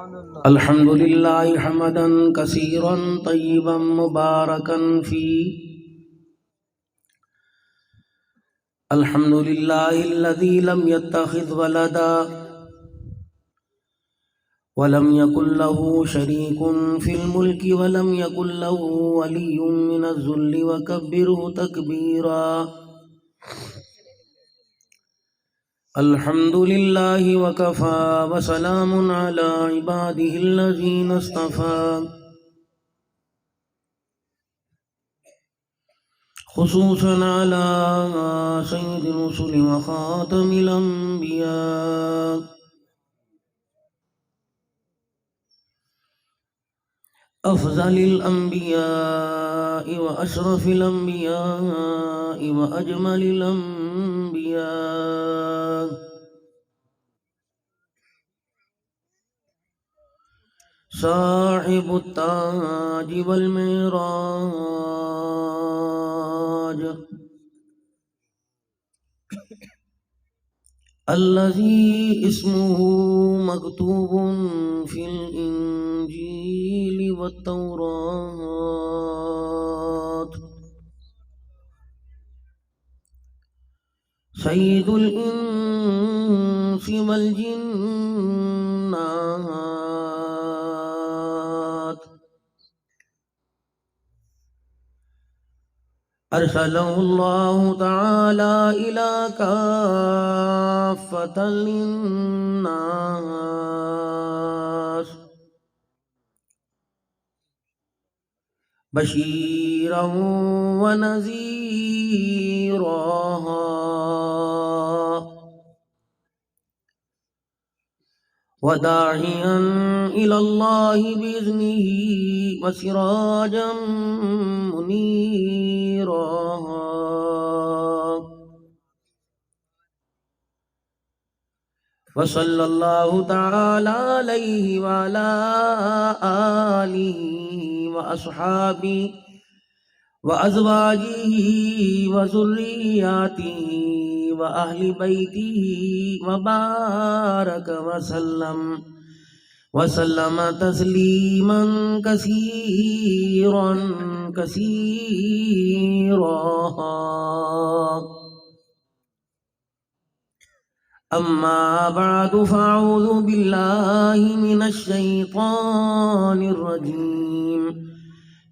الحمد لله حمدا كثيرا طيبا مباركا فيه. الحمد لله الذي لم يتخذ ولدا ولم يكن له شريك في الملك ولم يكن له ولي من الذل وكبره تكبيرا. الحمد لله وكفى وسلام على عباده الذين اصطفى، خصوصا على سيد الرسل وخاتم الأنبياء، أفضل الأنبياء وأشرف الأنبياء وأجمل الأنبياء، صاحب التاج والمعراج، الذي اسمه مكتوب في الإنجيل والتوراة، سيد الإنس والجنات، أرسله الله تعالى إلى كافة للناس، بشيرا ونذيرا، وداعيا إلى الله بإذنه وسراجا منيرا. وصلى الله تعالى عليه وعلى آله وأصحابه وأزواجه وذرياته وأهل بيته وبارك وسلم تسليما كثيرا كثيرا. أما بعد، فأعوذ بالله من الشيطان الرجيم.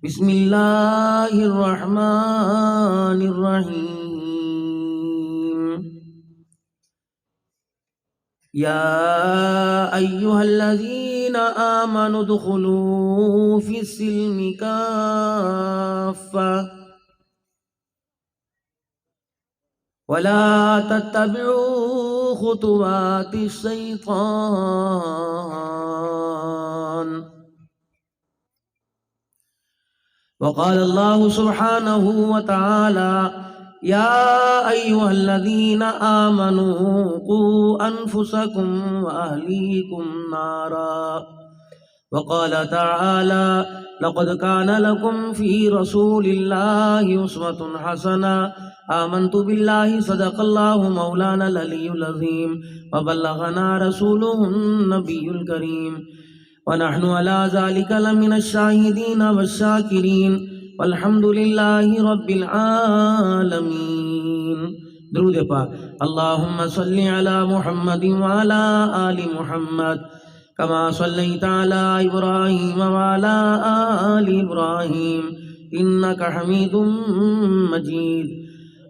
بسم الله الرحمن الرحيم. يا أيها الذين آمنوا ادخلوا في السلم كافة ولا تتبعوا خطوات الشيطان. وقال الله سبحانه وتعالى: يا أيها الذين آمنوا قوا أنفسكم وأهليكم نارا. وقال تعالى: لقد كان لكم في رسول الله أسوة حسنة. آمنت بالله، صدق الله مولانا العلي العظيم، وبلغنا رسوله النبي الكريم، ونحن على ذلك لمن الشاهدين والشاكرين، والحمد لله رب العالمين. درود پاک. اللهم صل على محمد وعلى آل محمد كما صليت على إبراهيم وعلى آل إبراهيم إنك حميد مجيد.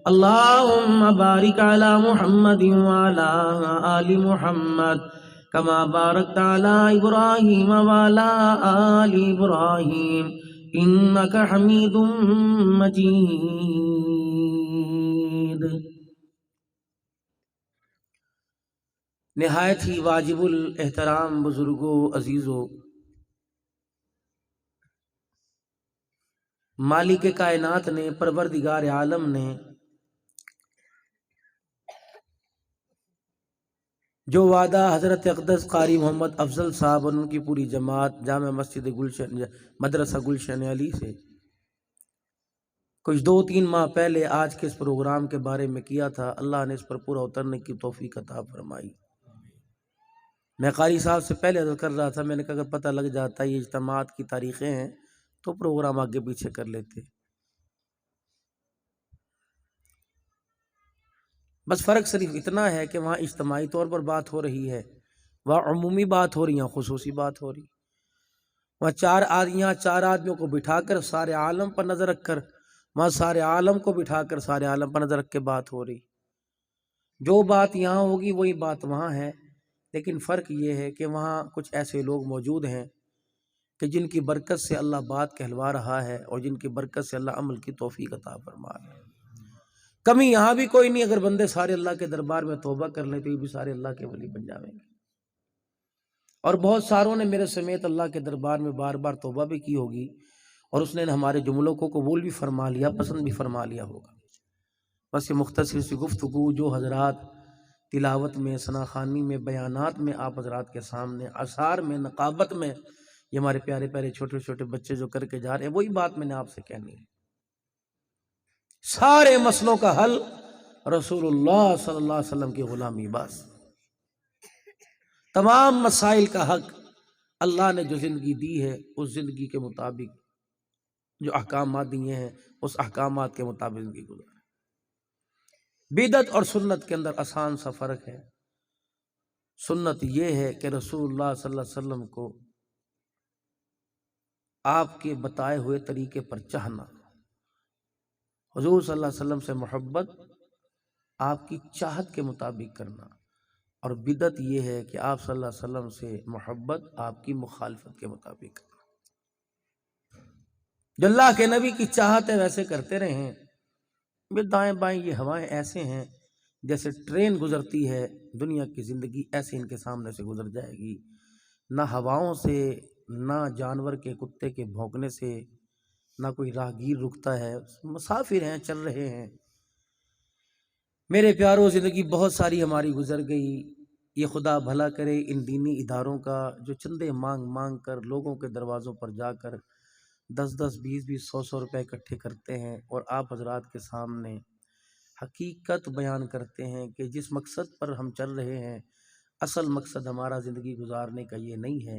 اللهم بارك على محمد وعلى آل محمد كما باركت على إبراهيم وعلى آل إبراهيم إنك حميد مجيد. نہایت ہی واجب الاحترام بزرگوں، عزیزوں، مالک کائنات نے، پروردگار عالم نے جو وعدہ حضرت اقدس قاری محمد افضل صاحب اور ان کی پوری جماعت جامع مسجد گلشن مدرسہ گلشن علی سے کچھ 2-3 ماہ پہلے آج کے اس پروگرام کے بارے میں کیا تھا، اللہ نے اس پر پورا اترنے کی توفیق عطا فرمائی. میں قاری صاحب سے پہلے عرض کر رہا تھا، میں نے کہا اگر پتہ لگ جاتا یہ اجتماعات کی تاریخیں ہیں تو پروگرام آگے پیچھے کر لیتے. بس فرق صرف اتنا ہے کہ وہاں اجتماعی طور پر بات ہو رہی ہے، وہاں عمومی بات ہو رہی ہے، خصوصی بات ہو رہی. وہاں چار آدمیوں کو بٹھا کر سارے عالم پر نظر رکھ کر، وہاں سارے عالم کو بٹھا کر سارے عالم پر نظر رکھ کے بات ہو رہی. جو بات یہاں ہوگی وہی بات وہاں ہے، لیکن فرق یہ ہے کہ وہاں کچھ ایسے لوگ موجود ہیں کہ جن کی برکت سے اللہ بات کہلوا رہا ہے اور جن کی برکت سے اللہ عمل کی توفیق عطا فرما رہا ہے. کمی یہاں بھی کوئی نہیں، اگر بندے سارے اللہ کے دربار میں توبہ کر لیں تو یہ بھی سارے اللہ کے ولی بن جائیں گے. اور بہت ساروں نے میرے سمیت اللہ کے دربار میں بار بار توبہ بھی کی ہوگی، اور اس نے ہمارے جملوں کو قبول بھی فرما لیا، پسند بھی فرما لیا ہوگا. بس یہ مختصر سی گفتگو جو حضرات تلاوت میں، ثناخوانی میں، بیانات میں آپ حضرات کے سامنے، اثار میں، نقابت میں، یہ ہمارے پیارے پیارے چھوٹے چھوٹے بچے جو کر کے جا رہے ہیں، وہی بات میں نے آپ سے کہنی ہے. سارے مسئلوں کا حل رسول اللہ صلی اللہ علیہ وسلم کی غلامی. بس تمام مسائل کا حق اللہ نے جو زندگی دی ہے اس زندگی کے مطابق، جو احکامات دیے ہیں اس احکامات کے مطابق زندگی گزارے. بدعت اور سنت کے اندر آسان سا فرق ہے. سنت یہ ہے کہ رسول اللہ صلی اللہ علیہ وسلم کو آپ کے بتائے ہوئے طریقے پر چاہنا، حضور صلی اللہ علیہ وسلم سے محبت آپ کی چاہت کے مطابق کرنا. اور بدعت یہ ہے کہ آپ صلی اللہ علیہ وسلم سے محبت آپ کی مخالفت کے مطابق کرنا. جو اللہ کے نبی کی چاہت ہے ویسے کرتے رہیں. دائیں بائیں یہ ہوائیں ایسے ہیں جیسے ٹرین گزرتی ہے، دنیا کی زندگی ایسے ان کے سامنے سے گزر جائے گی. نہ ہواؤں سے، نہ جانور کے کتے کے بھونکنے سے، نہ کوئی راہگیر رکتا ہے. مسافر ہیں، چل رہے ہیں. میرے پیاروں، زندگی بہت ساری ہماری گزر گئی. یہ خدا بھلا کرے ان دینی اداروں کا جو چندے مانگ مانگ کر لوگوں کے دروازوں پر جا کر 10-10، 20-20، 100-100 روپے اکٹھے کرتے ہیں اور آپ حضرات کے سامنے حقیقت بیان کرتے ہیں کہ جس مقصد پر ہم چل رہے ہیں، اصل مقصد ہمارا زندگی گزارنے کا یہ نہیں ہے.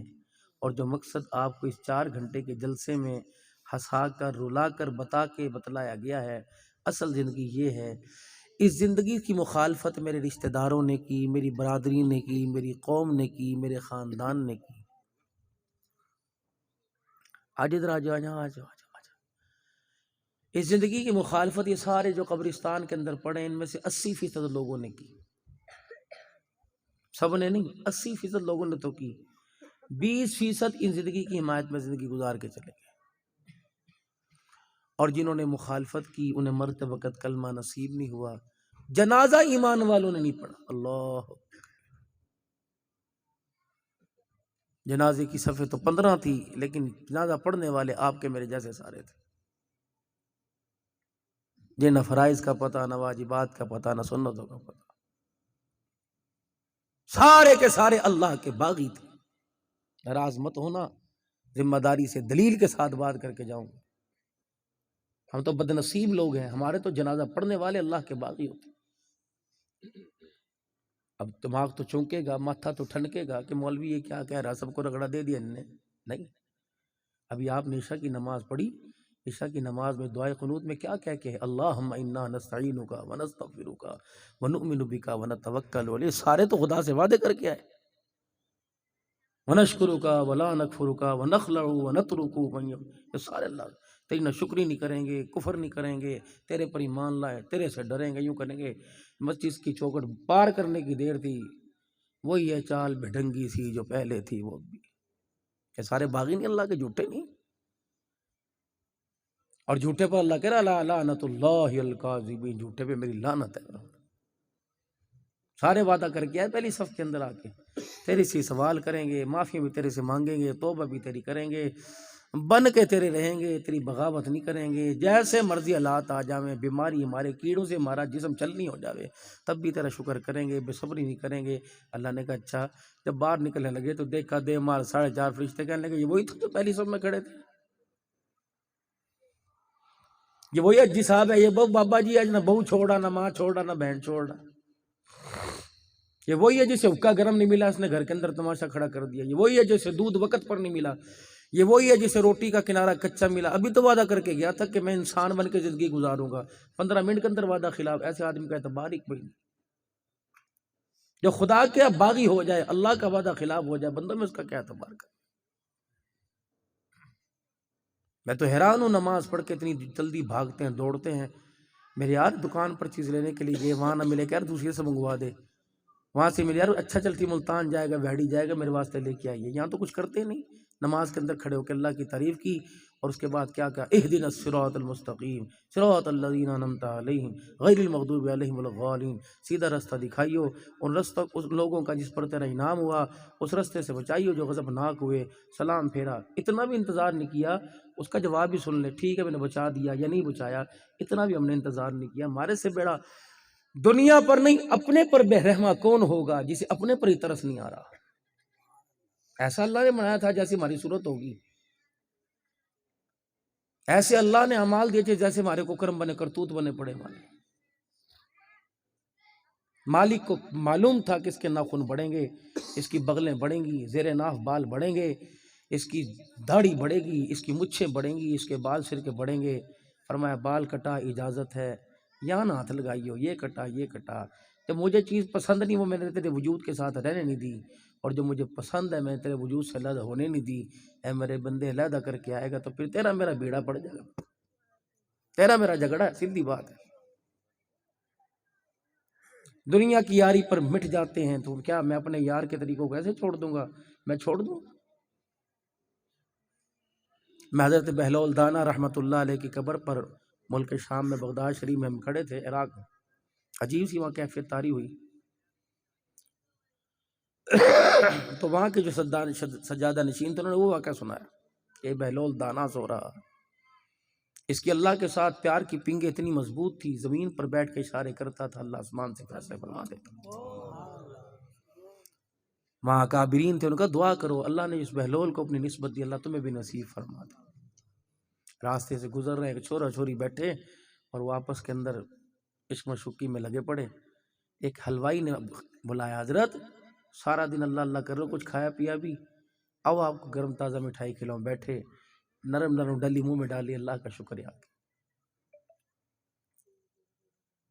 اور جو مقصد آپ کو اس 4 گھنٹے کے جلسے میں ہنسا کر، رلا کر، بتلایا گیا ہے، اصل زندگی یہ ہے. اس زندگی کی مخالفت میرے رشتہ داروں نے کی، میری برادری نے کی، میری قوم نے کی، میرے خاندان نے کی. آج ادھر آ جاؤ. اس زندگی کی مخالفت یہ سارے جو قبرستان کے اندر پڑے ان میں سے 80% لوگوں نے کی. سب نے نہیں، 80% لوگوں نے تو کی. 20% ان زندگی کی حمایت میں زندگی گزار کے چلے گئے. اور جنہوں نے مخالفت کی انہیں مرتے وقت کلمہ نصیب نہیں ہوا. جنازہ ایمان والوں نے نہیں پڑھا. اللہ، جنازے کی صفحے تو 15 تھی لیکن جنازہ پڑھنے والے آپ کے میرے جیسے سارے تھے. جنہیں نہ فرائض کا پتہ، نہ واجبات کا پتہ، نہ سنتوں کا پتہ. سارے کے سارے اللہ کے باغی تھے. ناراض مت ہونا، ذمہ داری سے دلیل کے ساتھ بات کر کے جاؤں. ہم تو بد نصیب لوگ ہیں، ہمارے تو جنازہ پڑھنے والے اللہ کے باغی ہوتے. اب دماغ تو چونکے گا، ماتھا تو ٹھنکے گا کہ مولوی یہ کیا کہہ رہا، سب کو رگڑا دے دیا انہوں نے. نہیں، ابھی آپ نے عشاء کی نماز پڑھی. عشاء کی نماز میں دعائے قنوت میں کیا کہہ کے اللہم انا نستعینک ونستغفرک ونؤمن بک ونتوکل علیک. سارے تو خدا سے وعدے کر کے آئے. ونشکرک ولا نکفرک ونخلع ونترک من، یہ سارے اللہ تیری نہ شکری نہیں کریں گے، کفر نہیں کریں گے، تیرے پر ایمان لائے، تیرے سے ڈریں گے، یوں کریں گے. مسجد کی چوکھٹ پار کرنے کی دیر تھی، وہی ہے چال بھڑنگی سی جو پہلے تھی وہ بھی. کہ سارے باغی نہیں اللہ کے، جھوٹے نہیں. اور جھوٹے پر اللہ کہہ رہا لعنت اللہ الکاذبین، جھوٹے پہ میری لعنت ہے. سارے وعدہ کر کے آئے پہلی صف کے اندر آ کے، تیرے سے سوال کریں گے، معافی بھی تیرے سے مانگیں گے، توبہ بھی تیری کریں گے، بن کے تیرے رہیں گے، تیری بغاوت نہیں کریں گے. جیسے مرضی حالات آ جاویں، بیماری ہمارے کیڑوں سے ہمارا جسم چلنی ہو جاوے، تب بھی تیرا شکر کریں گے، بے صبری نہیں کریں گے. اللہ نے کہا اچھا. جب باہر نکلنے لگے تو دیکھا دے مال 4.5 فرشتے کہنے لگے یہ وہی تھے جو پہلی صف میں کھڑے تھے، یہ وہی حجی صاحب ہے، یہ بہو بابا جی آج نہ بہو چھوڑا، نہ ماں چھوڑا، نہ بہن چھوڑا. یہ وہی ہے جسے حقہ گرم نہیں ملا اس نے گھر کے اندر تماشا کھڑا کر دیا، یہ وہی ہے جسے دودھ وقت پر نہیں ملا، یہ وہی ہے جسے روٹی کا کنارہ کچا ملا، ابھی تو وعدہ کر کے گیا تھا کہ میں انسان بن کے زندگی گزاروں گا، 15 منٹ کے اندر وعدہ خلاف، ایسے آدمی کا اعتبار ہی کوئی نہیں۔ جو خدا کے باغی ہو جائے، اللہ کا وعدہ خلاف ہو جائے، بندوں میں اس کا کیا اعتبار کر۔ میں تو حیران ہوں، نماز پڑھ کے اتنی جلدی بھاگتے ہیں، دوڑتے ہیں، میرے یار دکان پر چیز لینے کے لیے گئے، وہاں نہ ملے کہ یار دوسرے سے منگوا دے، وہاں سے ملے یار اچھا چلتی ملتان جائے گا، ویڑی جائے گا، میرے واسطے لے کے آئیے۔ یہاں تو کچھ کرتے نہیں، نماز کے اندر کھڑے ہو کے اللہ کی تعریف کی اور اس کے بعد کیا کہا، اہدنا الصراط المستقیم صراط الذین انعمت علیہم غیر المغضوب علیہم ولا الضالین، سیدھا رستہ دکھائیو، ان رستہ اس لوگوں کا جس پر تیرا انعام ہوا، اس رستے سے بچائیو جو غضبناک ہوئے۔ سلام پھیرا، اتنا بھی انتظار نہیں کیا اس کا جواب بھی سن لے، ٹھیک ہے میں نے بچا دیا یا نہیں بچایا، اتنا بھی ہم نے انتظار نہیں کیا۔ ہمارے سے بیڑا دنیا پر نہیں اپنے پر بے رحمہ کون ہوگا جسے اپنے پر ہی ترس نہیں آ رہا۔ ایسا اللہ نے بنایا تھا جیسی ہماری صورت ہوگی، ایسے اللہ نے اعمال دیے تھے جیسے ہمارے کو کرم بنے، کرتوت بنے پڑے ہمارے۔ مالک کو معلوم تھا کہ اس کے ناخن بڑھیں گے، اس کی بغلیں بڑھیں گی، زیر ناف بال بڑھیں گے، اس کی داڑھی بڑھے گی، اس کی مچھیں بڑھیں گی، اس کے بال سر کے بڑھیں گے۔ فرمایا بال کٹا اجازت ہے، یہاں نہ ہاتھ لگائیو، یہ کٹا یہ کٹا۔ جب مجھے چیز پسند نہیں وہ میں نے تیرے وجود کے ساتھ رہنے نہیں دی، اور جو مجھے پسند ہے میں نے تیرے وجود سے علیحدہ ہونے نہیں دی۔ اے میرے بندے علیحدہ کر کے آئے گا تو پھر تیرا میرا بیڑا پڑ جائے گا، تیرا میرا جھگڑا ہے، سیدھی بات ہے۔ دنیا کی یاری پر مٹ جاتے ہیں تو کیا میں اپنے یار کے طریقوں کو ایسے چھوڑ دوں گا؟ میں چھوڑ دوں؟ میں حضرت بہلول دانا رحمۃ اللہ علیہ کی قبر پر ملک شام میں بغداد شریف میں ہم کھڑے تھے، عراق میں، عجیب سی وہاں کیفیت طاری ہوئی۔ تو وہاں کے جو سجادہ نشین تھے انہوں نے وہ واقعہ سنایا کہ بہلول دانا سو رہا، اس کی اللہ کے ساتھ پیار کی پنگیں اتنی مضبوط تھی، زمین پر بیٹھ کے اشارے کرتا تھا، اللہ آسمان سے فیصلے فرما دیتا۔ وہاں کابرین تھے، ان کا دعا کرو اللہ نے اس بہلول کو اپنی نسبت دی، اللہ تمہیں بھی نصیب فرما دے۔ راستے سے گزر رہے ایک چھوڑا چھوڑی بیٹھے اور وہ آپس کے اندر عشق و شکی میں لگے پڑے۔ ایک حلوائی نے بلایا، حضرت سارا دن اللہ اللہ کر رہے ہو، کچھ کھایا پیا بھی، آؤ آپ کو گرم تازہ مٹھائی کھلاؤں۔ بیٹھے، نرم نرم ڈلی منہ میں ڈالی، اللہ کا شکریہ۔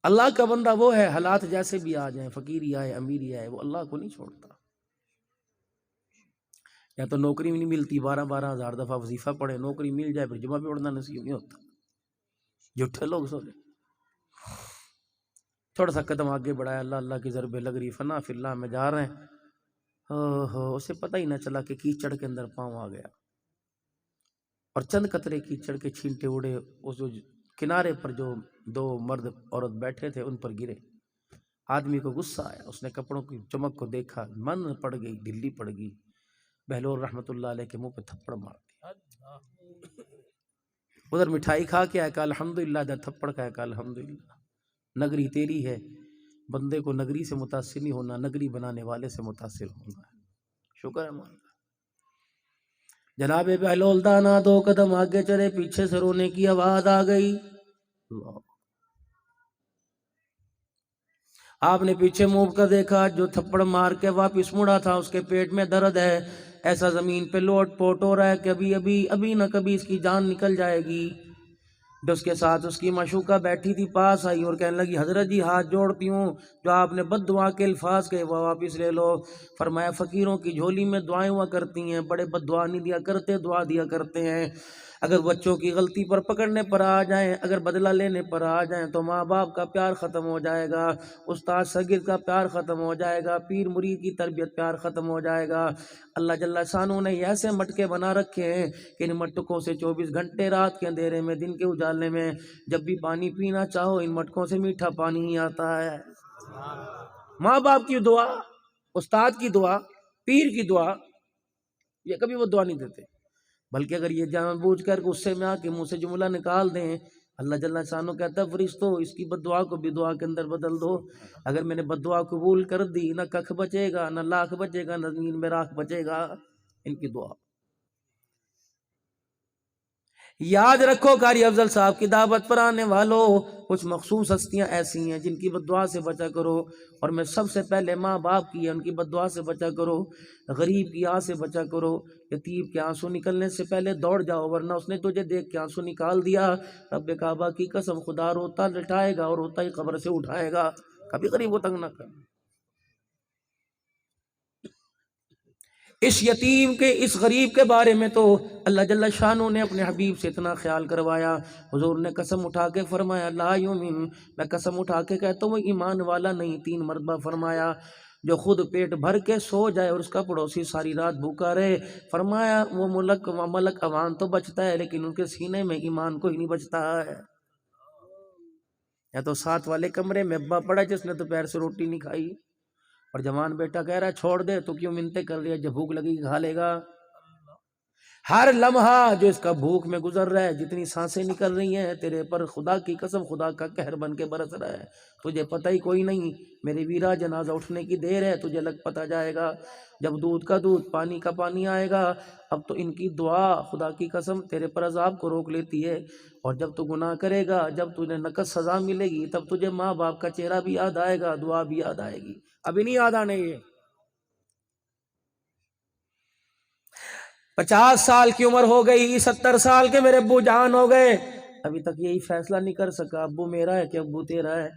اللہ کا بندہ وہ ہے حالات جیسے بھی آ جائیں، فقیری آئے امیری آئے، وہ اللہ کو نہیں چھوڑتا۔ یا تو نوکری بھی نہیں ملتی، 12,000 دفعہ وظیفہ پڑھے، نوکری مل جائے پھر جمعہ بھی پڑھنا نصیب نہیں ہوتا، جھوٹے لوگ سوچے۔ تھوڑا سا قدم آگے بڑھایا، اللہ اللہ کی ضربیں لگ رہی، فنا فی اللہ میں جا رہے ہیں، اسے پتہ ہی نہ چلا کہ کیچڑ کے اندر پاؤں آ گیا، اور چند قطرے کیچڑ کے چھینٹے اڑے، اس جو کنارے پر جو 2 مرد عورت بیٹھے تھے ان پر گرے۔ آدمی کو غصہ آیا، اس نے کپڑوں کی چمک کو دیکھا، من پڑ گئی، ڈھلی پڑ گئی، بہلول رحمۃ اللہ علیہ کے منہ پہ تھپڑ مار دیا۔ ادھر مٹھائی کھا کے آیا، کہا الحمدللہ، ادھر تھپڑ کھایا، کہا الحمدللہ۔ نگری تیری ہے، بندے کو نگری سے متاثر نہیں ہونا، نگری بنانے والے سے متاثر ہونا ہے۔ شکر ہے مان۔ جناب بہلول دانا 2 قدم آگے چلے، پیچھے سے رونے کی آواز آ گئی۔ اللہ، آپ نے پیچھے منہ کر دیکھا، جو تھپڑ مار کے واپس مڑا تھا اس کے پیٹ میں درد ہے، ایسا زمین پہ لوٹ پوٹ ہو رہا ہے کہ ابھی نہ کبھی اس کی جان نکل جائے گی۔ جو اس کے ساتھ اس کی معشوقہ بیٹھی تھی پاس آئی اور کہنے لگی، حضرت جی ہاتھ جوڑتی ہوں، جو آپ نے بد دعا کے الفاظ کہے وہ واپس لے لو۔ فرمایا فقیروں کی جھولی میں دعائیں ہوا کرتی ہیں، بڑے بد دعا نہیں دیا کرتے، دعا دیا کرتے ہیں۔ اگر بچوں کی غلطی پر پکڑنے پر آ جائیں، اگر بدلہ لینے پر آ جائیں تو ماں باپ کا پیار ختم ہو جائے گا، استاد شاگرد کا پیار ختم ہو جائے گا، پیر مرید کی تربیت پیار ختم ہو جائے گا۔ اللہ جل شانہ نے ایسے مٹکے بنا رکھے ہیں کہ ان مٹکوں سے 24 گھنٹے رات کے اندھیرے میں دن کے اجالے میں جب بھی پانی پینا چاہو ان مٹکوں سے میٹھا پانی ہی آتا ہے۔ ماں باپ کی دعا، استاد کی دعا، پیر کی دعا، یہ کبھی وہ دعا نہیں دیتے، بلکہ اگر یہ جان بوجھ کر غصے میں آ کے منہ سے جملہ نکال دیں، اللہ جل شانہ کہتا ہے فرشتوں اس کی بد دعا کو بھی دعا کے اندر بدل دو۔ اگر میں نے بد دعا قبول کر دی، نہ ککھ بچے گا، نہ لاکھ بچے گا، نہ زمین میں راکھ بچے گا، ان کی دعا۔ یاد رکھو قاری افضل صاحب کی دعوت پر آنے والوں، کچھ مخصوص ہستیاں ایسی ہیں جن کی بد دعا سے بچا کرو، اور میں سب سے پہلے ماں باپ کی ان کی بد دعا سے بچا کرو، غریب کی آہ سے بچا کرو، یتیم کے آنسو نکلنے سے پہلے دوڑ جاؤ، ورنہ اس نے تجھے دیکھ کے آنسو نکال دیا، رب کعبہ کی قسم خدا روتا لٹائے گا اور روتا ہی قبر سے اٹھائے گا، کبھی غریب کو تنگ نہ کر۔ اس یتیم کے، اس غریب کے بارے میں تو اللہ جل شانہ نے اپنے حبیب سے اتنا خیال کروایا، حضور نے قسم اٹھا کے فرمایا لا یؤمن، میں قسم اٹھا کے کہتا ہوں وہ ایمان والا نہیں، 3 مرتبہ فرمایا، جو خود پیٹ بھر کے سو جائے اور اس کا پڑوسی ساری رات بھوکا رہے، فرمایا وہ ملک عوان تو بچتا ہے لیکن ان کے سینے میں ایمان کو ہی نہیں بچتا ہے۔ یا تو ساتھ والے کمرے میں ابا پڑا جس نے دوپہر سے روٹی نہیں کھائی، اور جوان بیٹا کہہ رہا ہے چھوڑ دے، تو کیوں منتیں کر رہی ہے، جب بھوک لگی کھا لے گا۔ ہر لمحہ جو اس کا بھوک میں گزر رہا ہے، جتنی سانسیں نکل رہی ہیں تیرے پر خدا کی قسم خدا کا قہر بن کے برس رہا ہے، تجھے پتہ ہی کوئی نہیں، میرے ویرا جنازہ اٹھنے کی دیر ہے، تجھے لگ پتہ جائے گا، جب دودھ کا دودھ پانی کا پانی آئے گا۔ اب تو ان کی دعا خدا کی قسم تیرے پر عذاب کو روک لیتی ہے، اور جب تو گناہ کرے گا، جب تجھے نقص سزا ملے گی، تب تجھے ماں باپ کا چہرہ بھی یاد آئے گا، دعا بھی یاد آئے گی، ابھی نہیں یاد آنے یہ۔ 50 سال کی عمر ہو گئی، 70 سال کے میرے ابو جان ہو گئے، ابھی تک یہی فیصلہ نہیں کر سکا ابو میرا ہے کہ ابو تیرا ہے۔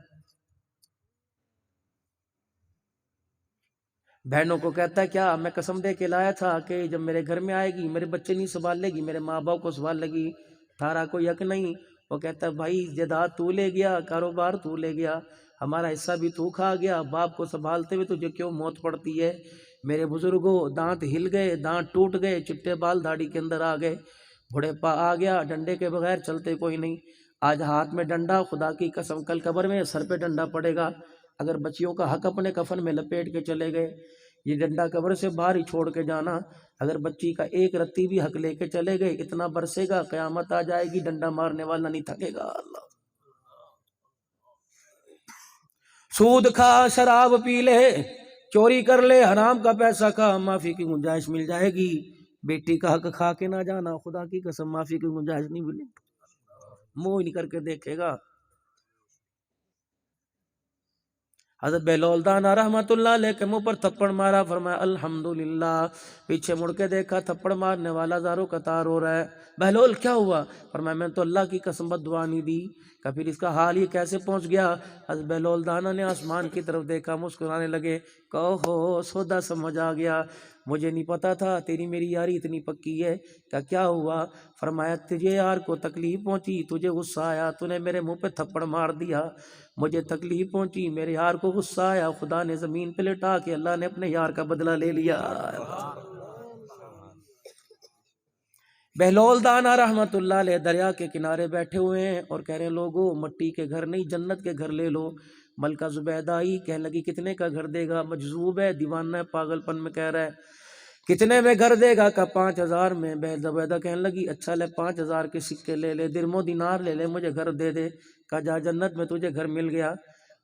بہنوں کو کہتا ہے کیا میں قسم دے کے لایا تھا کہ جب میرے گھر میں آئے گی میرے بچے نہیں سنبھال لے گی، میرے ماں باپ کو سنبھال لے گی، تھارا کوئی حق نہیں۔ وہ کہتا ہے بھائی جائیداد تو لے گیا، کاروبار تو لے گیا، ہمارا حصہ بھی تو کھا گیا، باپ کو سنبھالتے ہوئے تجھے کیوں موت پڑتی ہے؟ میرے بزرگوں دانت ہل گئے، دانت ٹوٹ گئے، چٹے بال داڑھی کے اندر آ گئے، بڑھے پا آ گیا، ڈنڈے کے بغیر چلتے کوئی نہیں، آج ہاتھ میں ڈنڈا، خدا کی قسم کل قبر میں سر پہ ڈنڈا پڑے گا، اگر بچیوں کا حق اپنے کفن میں لپیٹ کے چلے گئے، یہ ڈنڈا قبر سے باہر ہی چھوڑ کے جانا، اگر بچی کا ایک رتی بھی حق لے کے چلے گئے اتنا برسے گا قیامت آ جائے گی، ڈنڈا مارنے والا نہیں تھکے گا۔ اللہ، سود کھا، شراب پی لے، چوری کر لے، حرام کا پیسہ کھا، معافی کی گنجائش مل جائے گی، بیٹی کا حق کھا کے نہ جانا، خدا کی قسم معافی کی گنجائش نہیں ملے، منہ ہی نہیں کر کے دیکھے گا۔ حضرت بہلول دانا رحمت اللہ علیہ کے منہ پر تھپڑ مارا، فرمایا الحمدللہ، پیچھے مڑ کے دیکھا تھپڑ مارنے والا زاروں قطار ہو رہا ہے، بہلول کیا ہوا؟ فرمایا میں تو اللہ کی قسم بد دعا نہیں دی، کہ پھر اس کا حال یہ کیسے پہنچ گیا؟ حضرت بہلول دانا نے آسمان کی طرف دیکھا، مسکرانے لگے، کہو سودا سمجھ آ گیا، مجھے نہیں پتا تھا تیری میری یاری اتنی پکی ہے، کیا ہوا؟ فرمایا تجھے یار کو تکلیف پہنچی، تجھے غصہ آیا، تو نے میرے منہ پہ تھپڑ مار دیا، مجھے تکلیف پہنچی، میرے یار کو غصہ آیا، خدا نے زمین پہ لٹا کے اللہ نے اپنے یار کا بدلہ لے لیا۔ بہلول دانا رحمت اللہ علیہ دریا کے کنارے بیٹھے ہوئے ہیں اور کہہ رہے ہیں لوگوں مٹی کے گھر نہیں جنت کے گھر لے لو۔ ملکہ زبیدہ آئی، کہنے لگی کتنے کا گھر دے گا؟ مجذوب ہے، دیوانہ ہے، پاگل پن میں کہہ رہا ہے، کتنے میں گھر دے گا؟ کا 5000 میں۔ زبیدہ کہنے لگی اچھا لے 5000 کے سکے لے لے، درم و دینار لے لے، مجھے گھر دے دے۔ کہا جا جنت میں تجھے گھر مل گیا،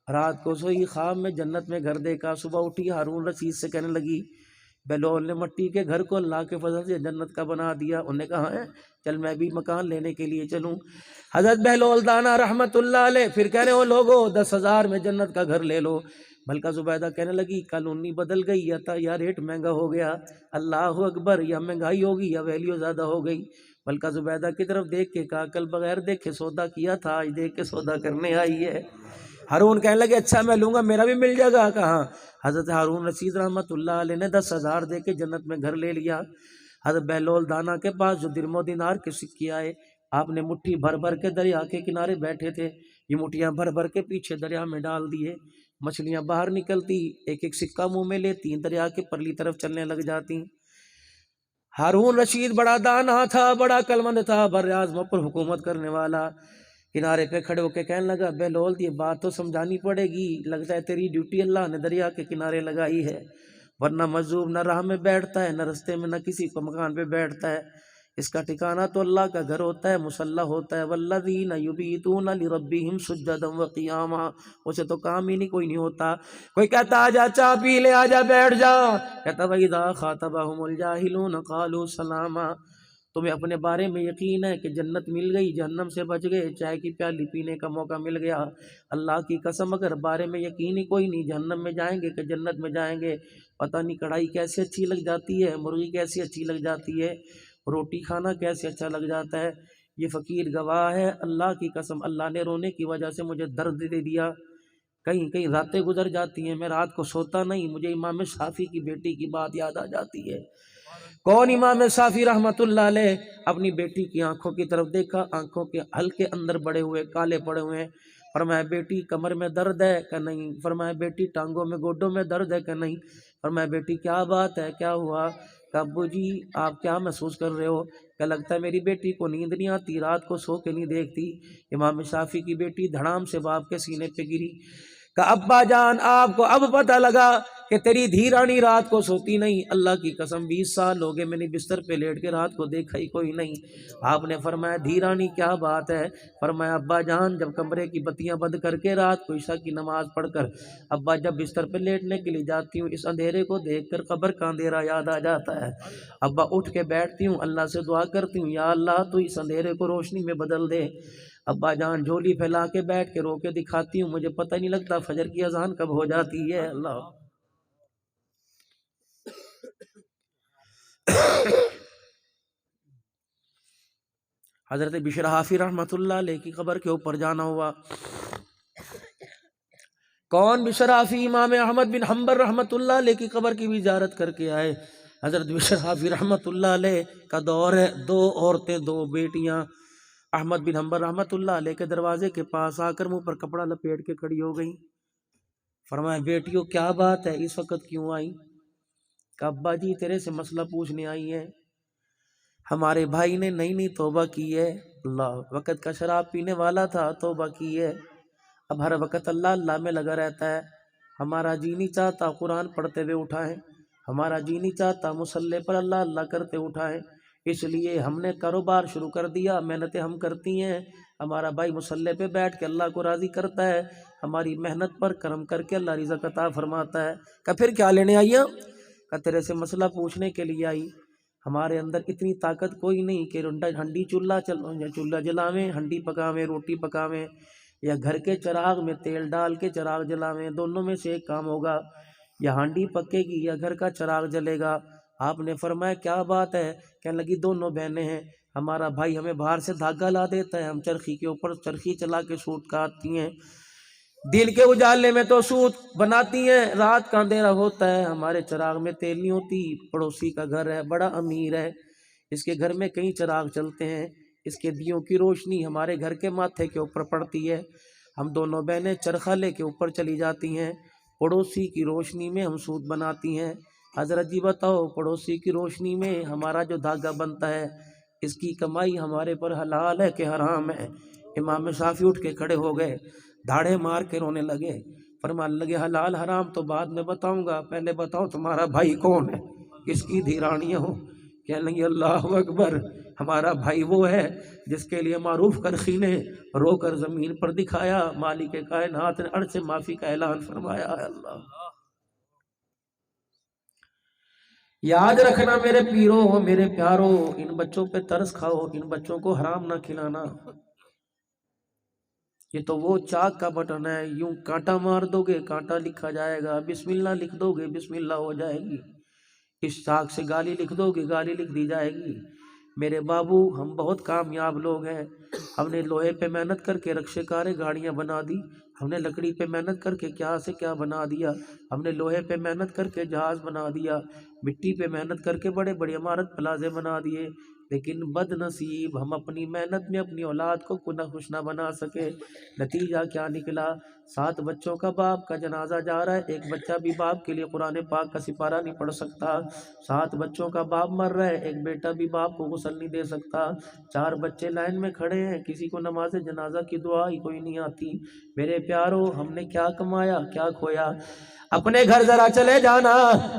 رات کو سوئی خواب میں جنت میں گھر دیکھا، صبح اٹھی ہارون رشید سے کہنے لگی بہلول نے مٹی کے گھر کو اللہ کے فضل سے جنت کا بنا دیا۔ انہوں نے کہا ہے چل میں بھی مکان لینے کے لیے چلوں۔ حضرت بہلول دانا رحمت اللہ علیہ پھر کہہ رہے ہو لوگوں 10,000 میں جنت کا گھر لے لو۔ ملکہ زبیدہ کہنے لگی قانونی بدل گئی، یا ریٹ مہنگا ہو گیا، اللہ اکبر، یا مہنگائی ہوگی یا ویلیو زیادہ ہو گئی۔ ملکہ زبیدہ کی طرف دیکھ کے کہا کل بغیر دیکھے سودا کیا تھا، آج دیکھ کے سودا کرنے آئی ہے۔ ہارون کہنے لگے اچھا میں لوں گا، میرا بھی مل جائے گا۔ کہاں؟ حضرت ہارون رشید رحمت اللہ علیہ نے 10,000 دے کے جنت میں گھر لے لیا۔ حضرت بہلول دانا کے پاس جو درم و دینار کے سکے آئے، آپ نے مٹھی بھر بھر کے دریا کے کنارے بیٹھے تھے، یہ مٹھیاں بھر بھر کے پیچھے دریا میں ڈال دیے، مچھلیاں باہر نکلتی، ایک ایک سکہ منہ میں لیتی، دریا کے پرلی طرف چلنے لگ جاتی۔ ہارون رشید بڑا دانا تھا، بڑا عقلمند تھا، بر اعظم پر حکومت کرنے والا، کنارے پہ کھڑے ہو کے کہنے لگا بہلول یہ بات تو سمجھانی پڑے گی، لگتا ہے تیری ڈیوٹی اللہ نے دریا کے کنارے لگائی ہے، ورنہ مجذوب نہ راہ میں بیٹھتا ہے، نہ رستے میں، نہ کسی کو مکان پہ بیٹھتا ہے، اس کا ٹھکانہ تو اللہ کا گھر ہوتا ہے، مسلح ہوتا ہے، والذین یبیتون لربہم سجدا وقیاما، اسے تو کام ہی نہیں کوئی نہیں ہوتا۔ کوئی کہتا آجا چائے پی لے، آجا بیٹھ جا، کہتا وَإِذَا خَاطَبَهُمُ الْجَاهِلُونَ قَالُوا سَلَامًا، تمہیں اپنے بارے میں یقین ہے کہ جنت مل گئی، جہنم سے بچ گئے، چائے کی پیالی پینے کا موقع مل گیا، اللہ کی قسم اگر بارے میں یقین ہی کوئی نہیں، جہنم میں جائیں گے کہ جنت میں جائیں گے، پتہ نہیں کڑھائی کیسے اچھی لگ جاتی ہے، مرغی کیسی اچھی لگ جاتی ہے، روٹی کھانا کیسے اچھا لگ جاتا ہے۔ یہ فقیر گواہ ہے، اللہ کی قسم اللہ نے رونے کی وجہ سے مجھے درد دے دیا، کہیں کہیں راتیں گزر جاتی ہیں، میں رات کو سوتا نہیں، مجھے امام شافعی کی بیٹی کی بات یاد آ جاتی ہے۔ کون؟ امام شافعی رحمۃ اللہ علیہ۔ اپنی بیٹی کی آنکھوں کی طرف دیکھا، آنکھوں کے حلقے اندر بڑے ہوئے کالے پڑے ہوئے ہیں، فرمایا بیٹی کمر میں درد ہے کہ نہیں؟ فرمایا بیٹی ٹانگوں میں گوڈوں میں درد ہے کہ نہیں؟ فرمایا بیٹی کیا بات ہے، کیا ہوا؟ کہ ابو جی آپ کیا محسوس کر رہے ہو؟ کہ لگتا ہے میری بیٹی کو نیند نہیں آتی، رات کو سو کے نہیں دیکھتی۔ امام شافعی کی بیٹی دھڑام سے باپ کے سینے پہ گری کہ ابا جان آپ کو اب پتہ لگا کہ تیری دھی رانی رات کو سوتی نہیں، اللہ کی قسم 20 سال ہو گئے میں نے بستر پہ لیٹ کے رات کو دیکھا ہی کوئی نہیں۔ آپ نے فرمایا دھی رانی کیا بات ہے؟ فرمایا ابا جان جب کمرے کی بتیاں بند کر کے رات کو عشاء کی نماز پڑھ کر ابا جب بستر پہ لیٹنے کے لیے جاتی ہوں، اس اندھیرے کو دیکھ کر قبر کا اندھیرا یاد آ جاتا ہے، ابا اٹھ کے بیٹھتی ہوں، اللہ سے دعا کرتی ہوں یا اللہ تو اس اندھیرے کو روشنی میں بدل دے۔ ابا جان جھولی پھیلا کے بیٹھ کے رو کے دکھاتی ہوں، مجھے پتہ نہیں لگتا فجر کی اذان کب ہو جاتی ہے۔ اللہ حضرت بشر حافی رحمۃ اللہ علیہ کی قبر کے اوپر جانا ہوا۔ کون؟ بشر حافی امام احمد بن حنبل رحمۃ اللہ علیہ کی قبر کی بھی زیارت کر کے آئے۔ حضرت بشر حافی رحمۃ اللہ علیہ کا دور ہے، 2 عورتیں 2 بیٹیاں احمد بن حنبل رحمۃ اللہ علیہ کے دروازے کے پاس آ کر منہ پر کپڑا لپیٹ کے کھڑی ہو گئیں۔ فرمایا بیٹیوں کیا بات ہے، اس وقت کیوں آئی؟ کہ ابا جی تیرے سے مسئلہ پوچھنے آئی ہیں، ہمارے بھائی نے نئی نئی توبہ کی ہے، اللہ وقت کا شراب پینے والا تھا، توبہ کی ہے، اب ہر وقت اللہ اللہ میں لگا رہتا ہے، ہمارا جی نہیں چاہتا قرآن پڑھتے ہوئے اٹھائیں، ہمارا جی نہیں چاہتا مصلی پر اللہ اللہ کرتے اٹھائیں، اس لیے ہم نے کاروبار شروع کر دیا، محنتیں ہم کرتی ہیں، ہمارا بھائی مصلی پہ بیٹھ کے اللہ کو راضی کرتا ہے، ہماری محنت پر کرم کر کے اللہ رزق عطا فرماتا ہے۔ کہ پھر کیا لینے آئی ہیں؟ کہ تیرے سے مسئلہ پوچھنے کے لیے آئی، ہمارے اندر اتنی طاقت کوئی نہیں کہ ہنڈی چولہا جلاویں، ہنڈی پکاویں، روٹی پکاویں، یا گھر کے چراغ میں تیل ڈال کے چراغ جلاویں، دونوں میں سے ایک کام ہوگا، یا ہانڈی پکے گی یا گھر کا چراغ جلے گا۔ آپ نے فرمایا کیا بات ہے؟ کہنے لگی دونوں بہنیں ہیں، ہمارا بھائی ہمیں باہر سے دھاگا لا دیتا ہے، ہم چرخی کے اوپر چرخی چلا کے سوت کاٹتی ہیں، دن کے اجالے میں تو سوت بناتی ہیں، رات کا اندھیرا ہوتا ہے ہمارے چراغ میں تیل نہیں ہوتی۔ پڑوسی کا گھر ہے، بڑا امیر ہے، اس کے گھر میں کئی چراغ چلتے ہیں، اس کے دیوں کی روشنی ہمارے گھر کے ماتھے کے اوپر پڑتی ہے، ہم دونوں بہنیں چرخہ لے کے اوپر چلی جاتی ہیں، پڑوسی کی روشنی میں ہم سوت بناتی ہیں۔ حضرت جی بتاؤ پڑوسی کی روشنی میں ہمارا جو دھاگا بنتا ہے، اس کی کمائی ہمارے پر حلال ہے کہ حرام ہے؟ امام شافعی اٹھ کے کھڑے ہو گئے، دھاڑے مار کے رونے لگے، فرمانے لگے حلال حرام تو بعد میں بتاؤں گا، پہلے بتاؤ تمہارا بھائی کون ہے، کس کی دھیرانیاں ہو؟ کہنے لگے اللہ اکبر، ہمارا بھائی وہ ہے جس کے لیے معروف کرخی نے رو کر زمین پر دکھایا، مالک کائنات نے عرش سے معافی کا اعلان فرمایا ہے۔ اللہ یاد رکھنا میرے پیرو، میرے پیارو، ان بچوں پہ ترس کھاؤ، ان بچوں کو حرام نہ کھلانا، یہ تو وہ چاک کا بٹن ہے، یوں کانٹا مار دو گے کانٹا لکھا جائے گا، بسم اللہ لکھ دو گے بسم اللہ ہو جائے گی، اس چاک سے گالی لکھ دو گے گالی لکھ دی جائے گی۔ میرے بابو ہم بہت کامیاب لوگ ہیں، ہم نے لوہے پہ محنت کر کے رکشے کاریں گاڑیاں بنا دی، ہم نے لکڑی پہ محنت کر کے کیا سے کیا بنا دیا، ہم نے لوہے پہ محنت کر کے جہاز بنا دیا، مٹی پہ محنت کر کے بڑے بڑے عمارت پلازے بنا دیے، لیکن بد نصیب ہم اپنی محنت میں اپنی اولاد کو خوش نہ بنا سکے۔ نتیجہ کیا نکلا؟ 7 بچوں کا باپ کا جنازہ جا رہا ہے، ایک بچہ بھی باپ کے لیے قرآن پاک کا سپارہ نہیں پڑھ سکتا، 7 بچوں کا باپ مر رہا ہے، ایک بیٹا بھی باپ کو غسل نہیں دے سکتا، 4 بچے لائن میں کھڑے ہیں، کسی کو نماز جنازہ کی دعا ہی کوئی نہیں آتی۔ میرے پیارو ہم نے کیا کمایا کیا کھویا؟ اپنے گھر ذرا چلے جانا،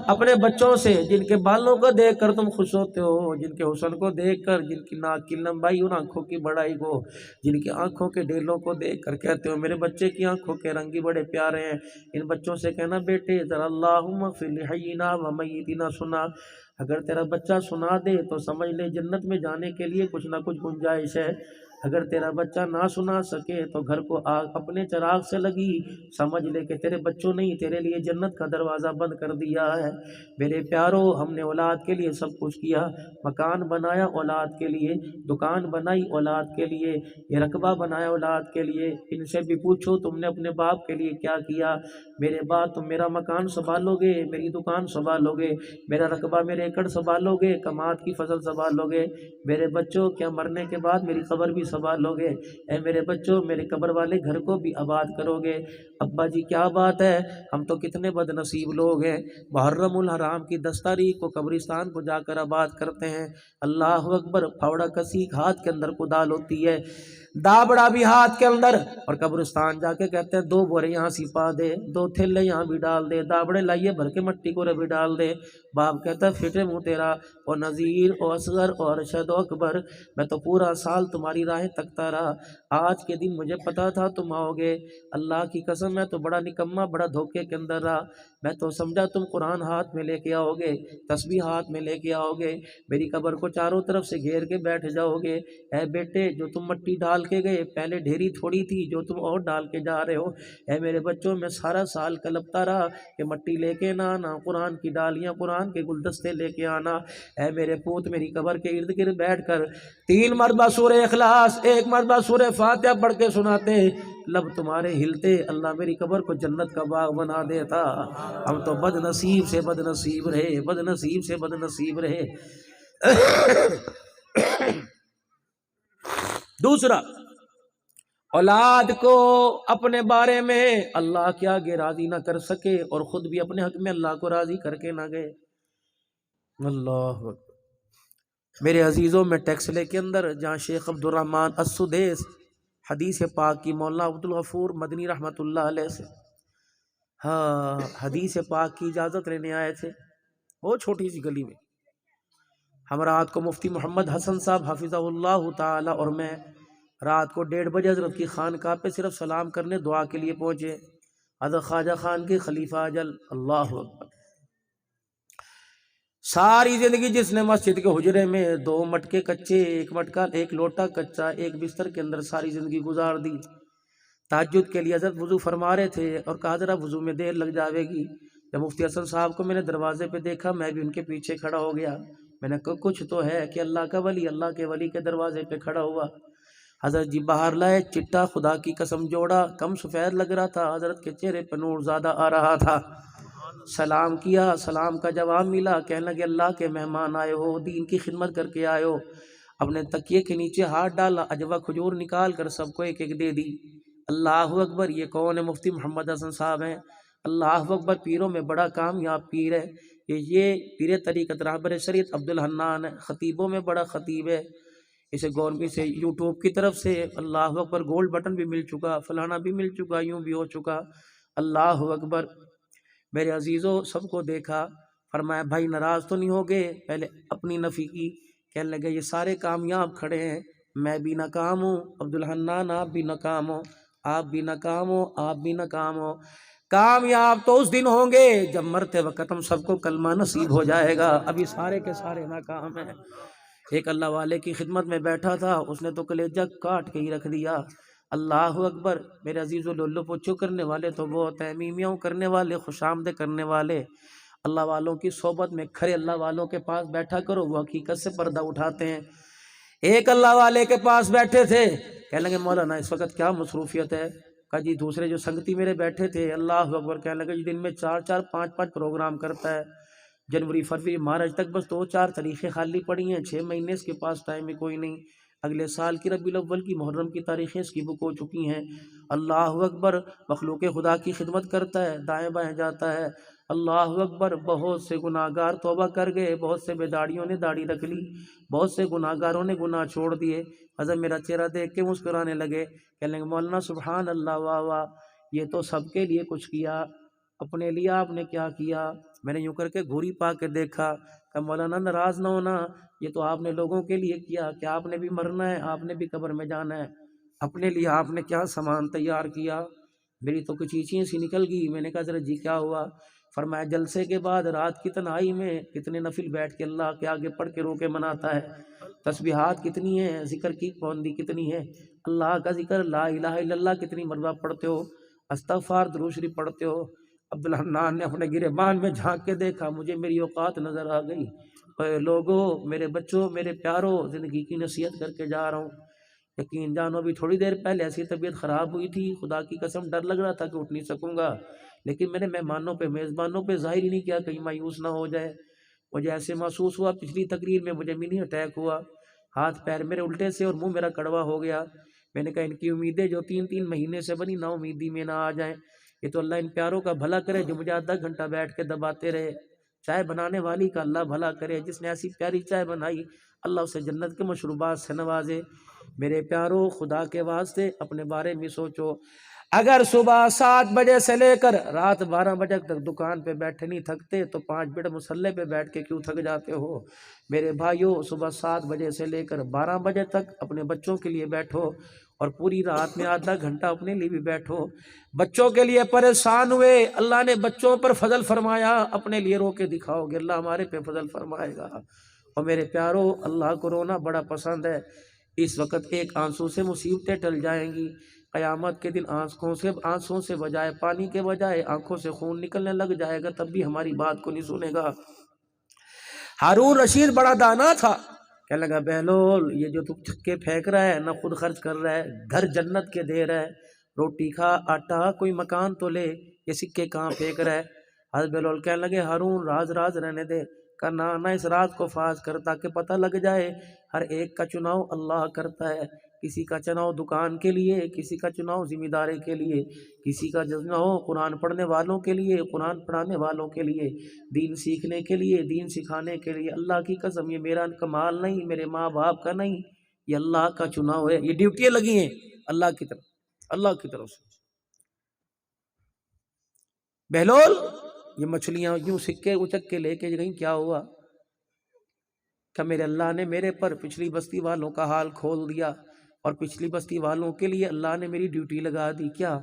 اپنے بچوں سے جن کے بالوں کو دیکھ کر تم خوش ہوتے ہو، جن کے حسن کو دیکھ کر، جن کی ناک کی لمبائی اور آنکھوں کی بڑائی کو، جن کی آنکھوں کے ڈیلوں کو دیکھ کر کہتے ہو میرے بچے کی آنکھوں کے رنگ بھی بڑے پیارے ہیں، ان بچوں سے کہنا بیٹے ذرا اللہم اغفر لحینا و میتنا سنا، اگر تیرا بچہ سنا دے تو سمجھ لے جنت میں جانے کے لیے کچھ نہ کچھ گنجائش ہے، اگر تیرا بچہ نہ سنا سکے تو گھر کو آگ اپنے چراغ سے لگی، سمجھ لے کہ تیرے بچوں نے تیرے لیے جنت کا دروازہ بند کر دیا ہے۔ میرے پیارو ہم نے اولاد کے لیے سب کچھ کیا، مکان بنایا اولاد کے لیے، دکان بنائی اولاد کے لیے، یہ رقبہ بنایا اولاد کے لیے، ان سے بھی پوچھو تم نے اپنے باپ کے لیے کیا کیا؟ میرے باپ تم میرا مکان سنبھالو گے، میری دکان سنبھالو گے، میرا رقبہ میرے ایکڑ سنبھالو گے، کماد کی فصل سنبھالو گے، میرے بچوں کیا مرنے کے بعد میری قبر بھی سنبھالو گے؟ اے میرے بچوں میرے قبر والے گھر کو بھی آباد کرو گے؟ ابا جی کیا بات ہے، ہم تو کتنے بد نصیب لوگ ہیں، محرم الحرام کی 10 تاریخ کو قبرستان کو جا کر آباد کرتے ہیں۔ اللہ اکبر، پھاوڑا کسی ہاتھ کے اندر کدال ہوتی ہے، دابڑا بھی ہاتھ کے اندر، اور قبرستان جا کے کہتے ہیں 2 بورے یہاں سپا دے، 2 تھیلے یہاں بھی ڈال دے، دابڑے لائیے بھر کے مٹی کو بھی ڈال دے۔ باپ کہتا ہے فٹے منہ تیرا، او نذیر او اصغر او ارشد او اکبر، میں تو پورا سال تمہاری راہیں تکتا رہا، آج کے دن مجھے پتا تھا تم آؤ گے، اللہ کی قسم میں تو بڑا نکما بڑا دھوکے کے اندر رہا، میں تو سمجھا تم قرآن ہاتھ میں لے کے آؤ گے، تسبیح ہاتھ میں لے کے آؤ گے، میری قبر کو چاروں طرف سے گھیر کے بیٹھ جاؤ گے۔ اے بیٹے جو تم مٹی ڈال کے گئے، پہلے ڈھیری تھوڑی تھی جو تم اور ڈال کے جا رہے ہو، اے میرے بچوں میں سارا سال کلپتا رہا کہ مٹی لے کے نہ آنا، قرآن کی ڈالیاں قرآن کے گلدستے لے کے آنا، اے میرے پوت میری قبر کے ارد گرد بیٹھ کر 3 مرتبہ سورہ اخلاص 1 مرتبہ سورہ فاتحہ پڑھ کے سناتے، لب تمہارے ہلتے، اللہ میری قبر کو جنت کا باغ بنا دیتا۔ ہم تو بد نصیب سے بد نصیب رہے، بد نصیب سے بد نصیب رہے۔ دوسرا، اولاد کو اپنے بارے میں اللہ کے آگے راضی نہ کر سکے اور خود بھی اپنے حق میں اللہ کو راضی کر کے نہ گئے۔ اللہ اکبر۔ میرے عزیزوں میں ٹیکسلے کے اندر جہاں شیخ عبد الرحمن السدیس حدیث پاک کی مولانا عبد الغفور مدنی رحمۃ اللہ علیہ سے حدیث پاک کی اجازت لینے آئے تھے، بہت چھوٹی سی گلی میں، ہم رات کو مفتی محمد حسن صاحب حفظہ اللہ تعالی اور میں رات کو 1:30 بجے حضرت کی خانقاہ پہ صرف سلام کرنے دعا کے لیے پہنچے، حضرت خواجہ خان کے خلیفہ اجل، اللہ اکبر۔ ساری زندگی جس نے مسجد کے حجرے میں 2 مٹکے کچے، 1 مٹکا 1 لوٹا کچا، 1 بستر کے اندر ساری زندگی گزار دی، تہجد کے لیے حضرت وضو فرما رہے تھے اور کہا ذرا وضو میں دیر لگ جاوے گی، جب مفتی حسن صاحب کو میں نے دروازے پہ دیکھا میں بھی ان کے پیچھے کھڑا ہو گیا، میں نے کہا کچھ تو ہے کہ اللہ کا ولی اللہ کے ولی کے دروازے پہ کھڑا ہوا۔ حضرت جی باہر لائے، چٹا خدا کی قسم جوڑا، کم سفید لگ رہا تھا، حضرت کے چہرے پہ نور زیادہ آ رہا تھا، سلام کیا، سلام کا جواب ملا، کہنے لگے اللہ کے مہمان آئے ہو، دین کی خدمت کر کے آئے ہو، اپنے تکیے کے نیچے ہاتھ ڈالا، اجوا کھجور نکال کر سب کو 1 1 دے دی۔ اللہ اکبر، یہ کون ہے؟ مفتی محمد حسن صاحب ہیں، اللہ اکبر، پیروں میں بڑا کامیاب پیر ہے یہ پیر طریقت رہبر شریعت عبد الحنان ہے، خطیبوں میں بڑا خطیب ہے، اسے گورنمنٹ سے یوٹیوب کی طرف سے اللہ اکبر گولڈ بٹن بھی مل چکا، فلانا بھی مل چکا، یوں بھی ہو چکا، اللہ اکبر۔ میرے عزیزوں سب کو دیکھا، فرمایا بھائی ناراض تو نہیں ہوگے؟ پہلے اپنی نفی کی، کہنے لگے یہ سارے کامیاب کھڑے ہیں، میں بھی ناکام ہوں، عبد الحنان آپ بھی ناکام ہو، آپ بھی ناکام ہو، آپ بھی ناکام ہو، کامیاب تو اس دن ہوں گے جب مرتے وقت ہم سب کو کلمہ نصیب ہو جائے گا، ابھی سارے کے سارے ناکام ہیں۔ ایک اللہ والے کی خدمت میں بیٹھا تھا، اس نے تو کلیجہ کاٹ کے ہی رکھ دیا، اللہ اکبر۔ میرے عزیزو لولو پوچھو کرنے والے تو بہت ہیں، میمیاں کرنے والے، خوش آمدید کرنے والے، اللہ والوں کی صحبت میں کھڑے اللہ والوں کے پاس بیٹھا کرو، وہ حقیقت سے پردہ اٹھاتے ہیں۔ ایک اللہ والے کے پاس بیٹھے تھے، کہنے لگے مولانا اس وقت کیا مصروفیت ہے؟ کہا جی دوسرے جو سنگتی میرے بیٹھے تھے، اللہ اکبر، کہنے لگے جی دن میں 4 4 5 5 پروگرام کرتا ہے، جنوری فروری مارچ تک بس 2 4 تاریخیں خالی پڑی ہیں، 6 مہینے اس کے پاس ٹائم میں کوئی نہیں، اگلے سال کی ربیع الاول کی محرم کی تاریخیں اس کی بک ہو چکی ہیں، اللہ اکبر، مخلوق خدا کی خدمت کرتا ہے، دائیں بائیں جاتا ہے، اللہ اکبر۔ بہت سے گناہ گار توبہ کر گئے، بہت سے بے داڑھیوں نے داڑھی رکھ لی، بہت سے گناہ گاروں نے گناہ چھوڑ دیے، حضرت میرا چہرہ دیکھ کے مسکرانے لگے، کہنے لگے مولانا سبحان اللہ، واہ واہ، یہ تو سب کے لیے کچھ کیا، اپنے لیے آپ نے کیا کیا؟ میں نے یوں کر کے گھوری پا کے دیکھا کہ مولانا ناراض نہ ہونا، یہ تو آپ نے لوگوں کے لیے کیا، کہ آپ نے بھی مرنا ہے، آپ نے بھی قبر میں جانا ہے، اپنے لیے آپ نے کیا سامان تیار کیا؟ میری تو کچھ چیزیں سی نکل گئی۔ میں نے کہا ذرا جی کیا ہوا؟ فرمایا جلسے کے بعد رات کی تنہائی میں کتنے نفل بیٹھ کے اللہ کے آگے پڑھ کے رو کے مناتا ہے، تسبیحات کتنی ہیں، ذکر کی پابندی کتنی ہے، اللہ کا ذکر لا الہ الا اللہ کتنی مرتبہ پڑھتے ہو، استغفار درود شریف پڑھتے ہو؟ عبدالحنان نے اپنے گریبان میں جھانک کے دیکھا، مجھے میری اوقات نظر آ گئی۔ اے لوگو، میرے بچوں، میرے پیاروں، زندگی کی نصیحت کر کے جا رہا ہوں، یقین جانو ابھی تھوڑی دیر پہلے ایسی طبیعت خراب ہوئی تھی، خدا کی قسم ڈر لگ رہا تھا کہ اٹھ نہیں سکوں گا، لیکن میں نے مہمانوں پہ میزبانوں پہ ظاہر ہی نہیں کیا کہیں مایوس نہ ہو جائے۔ مجھے ایسے محسوس ہوا پچھلی تقریر میں مجھے منی اٹیک ہوا، ہاتھ پیر میرے الٹے سے اور منہ میرا کڑوا ہو گیا۔ میں نے کہا ان کی امیدیں جو 3 مہینے سے بنی نا امیدی میں نہ آ جائیں، یہ تو اللہ ان پیاروں کا بھلا کرے جو مجھے آدھا گھنٹہ بیٹھ کے دباتے رہے۔ چائے بنانے والی کا اللہ بھلا کرے، جس نے ایسی پیاری چائے بنائی اللہ اسے جنت کے مشروبات سے نوازے۔ میرے پیاروں، خدا کے واسطے اپنے بارے میں سوچو، اگر صبح 7 بجے سے لے کر رات 12 بجے تک دکان پہ بیٹھے نہیں تھکتے تو 5 منٹ مصلے پہ بیٹھ کے کیوں تھک جاتے ہو؟ میرے بھائیوں، صبح 7 بجے سے لے کر 12 بجے تک اپنے بچوں کے لیے بیٹھو، اور پوری رات میں آدھا گھنٹہ اپنے لیے بھی بیٹھو۔ بچوں کے لیے پریشان ہوئے، اللہ نے بچوں پر فضل فرمایا، اپنے لیے رو کے دکھاؤ گے اللہ ہمارے پہ فضل فرمائے گا۔ اور میرے پیاروں، اللہ کو رونا بڑا پسند ہے۔ اس وقت ایک آنسو سے مصیبتیں ٹل جائیں گی، قیامت کے دن آنسوں سے بجائے پانی کے بجائے آنکھوں سے خون نکلنے لگ جائے گا، تب بھی ہماری بات کو نہیں سنے گا۔ ہارون رشید بڑا دانا تھا، کہنے لگا بہلول یہ جو تو چھکے پھینک رہا ہے، نہ خود خرچ کر رہا ہے، گھر جنت کے دے رہا ہے، روٹی کھا، آٹا، کوئی مکان تو لے، یہ سکے کہاں پھینک رہا ہے؟ حضرت بہلول کہنے لگے ہارون راز رہنے دے۔ کہا نہ اس راز کو فاش کر تاکہ پتہ لگ جائے ہر ایک کا چناؤ اللہ کرتا ہے، کسی کا چناؤ دکان کے لیے، کسی کا چناؤ ذمہ داری کے لیے، کسی کا چناؤ قرآن پڑھنے والوں کے لیے، قرآن پڑھانے والوں کے لیے، دین سیکھنے کے لیے، دین سکھانے کے لیے۔ اللہ کی قسم یہ میرا کمال نہیں، میرے ماں باپ کا نہیں، یہ اللہ کا چناؤ ہے، یہ ڈیوٹیاں لگی ہیں اللہ کی طرف سے۔ بہلول یہ مچھلیاں یوں سکے اچک کے لے کے گئیں، کیا ہوا؟ کہ میرے اللہ نے میرے پر پچھلی بستی والوں کا حال کھول دیا، اور پچھلی بستی والوں کے لیے اللہ نے میری ڈیوٹی لگا دی۔ کیا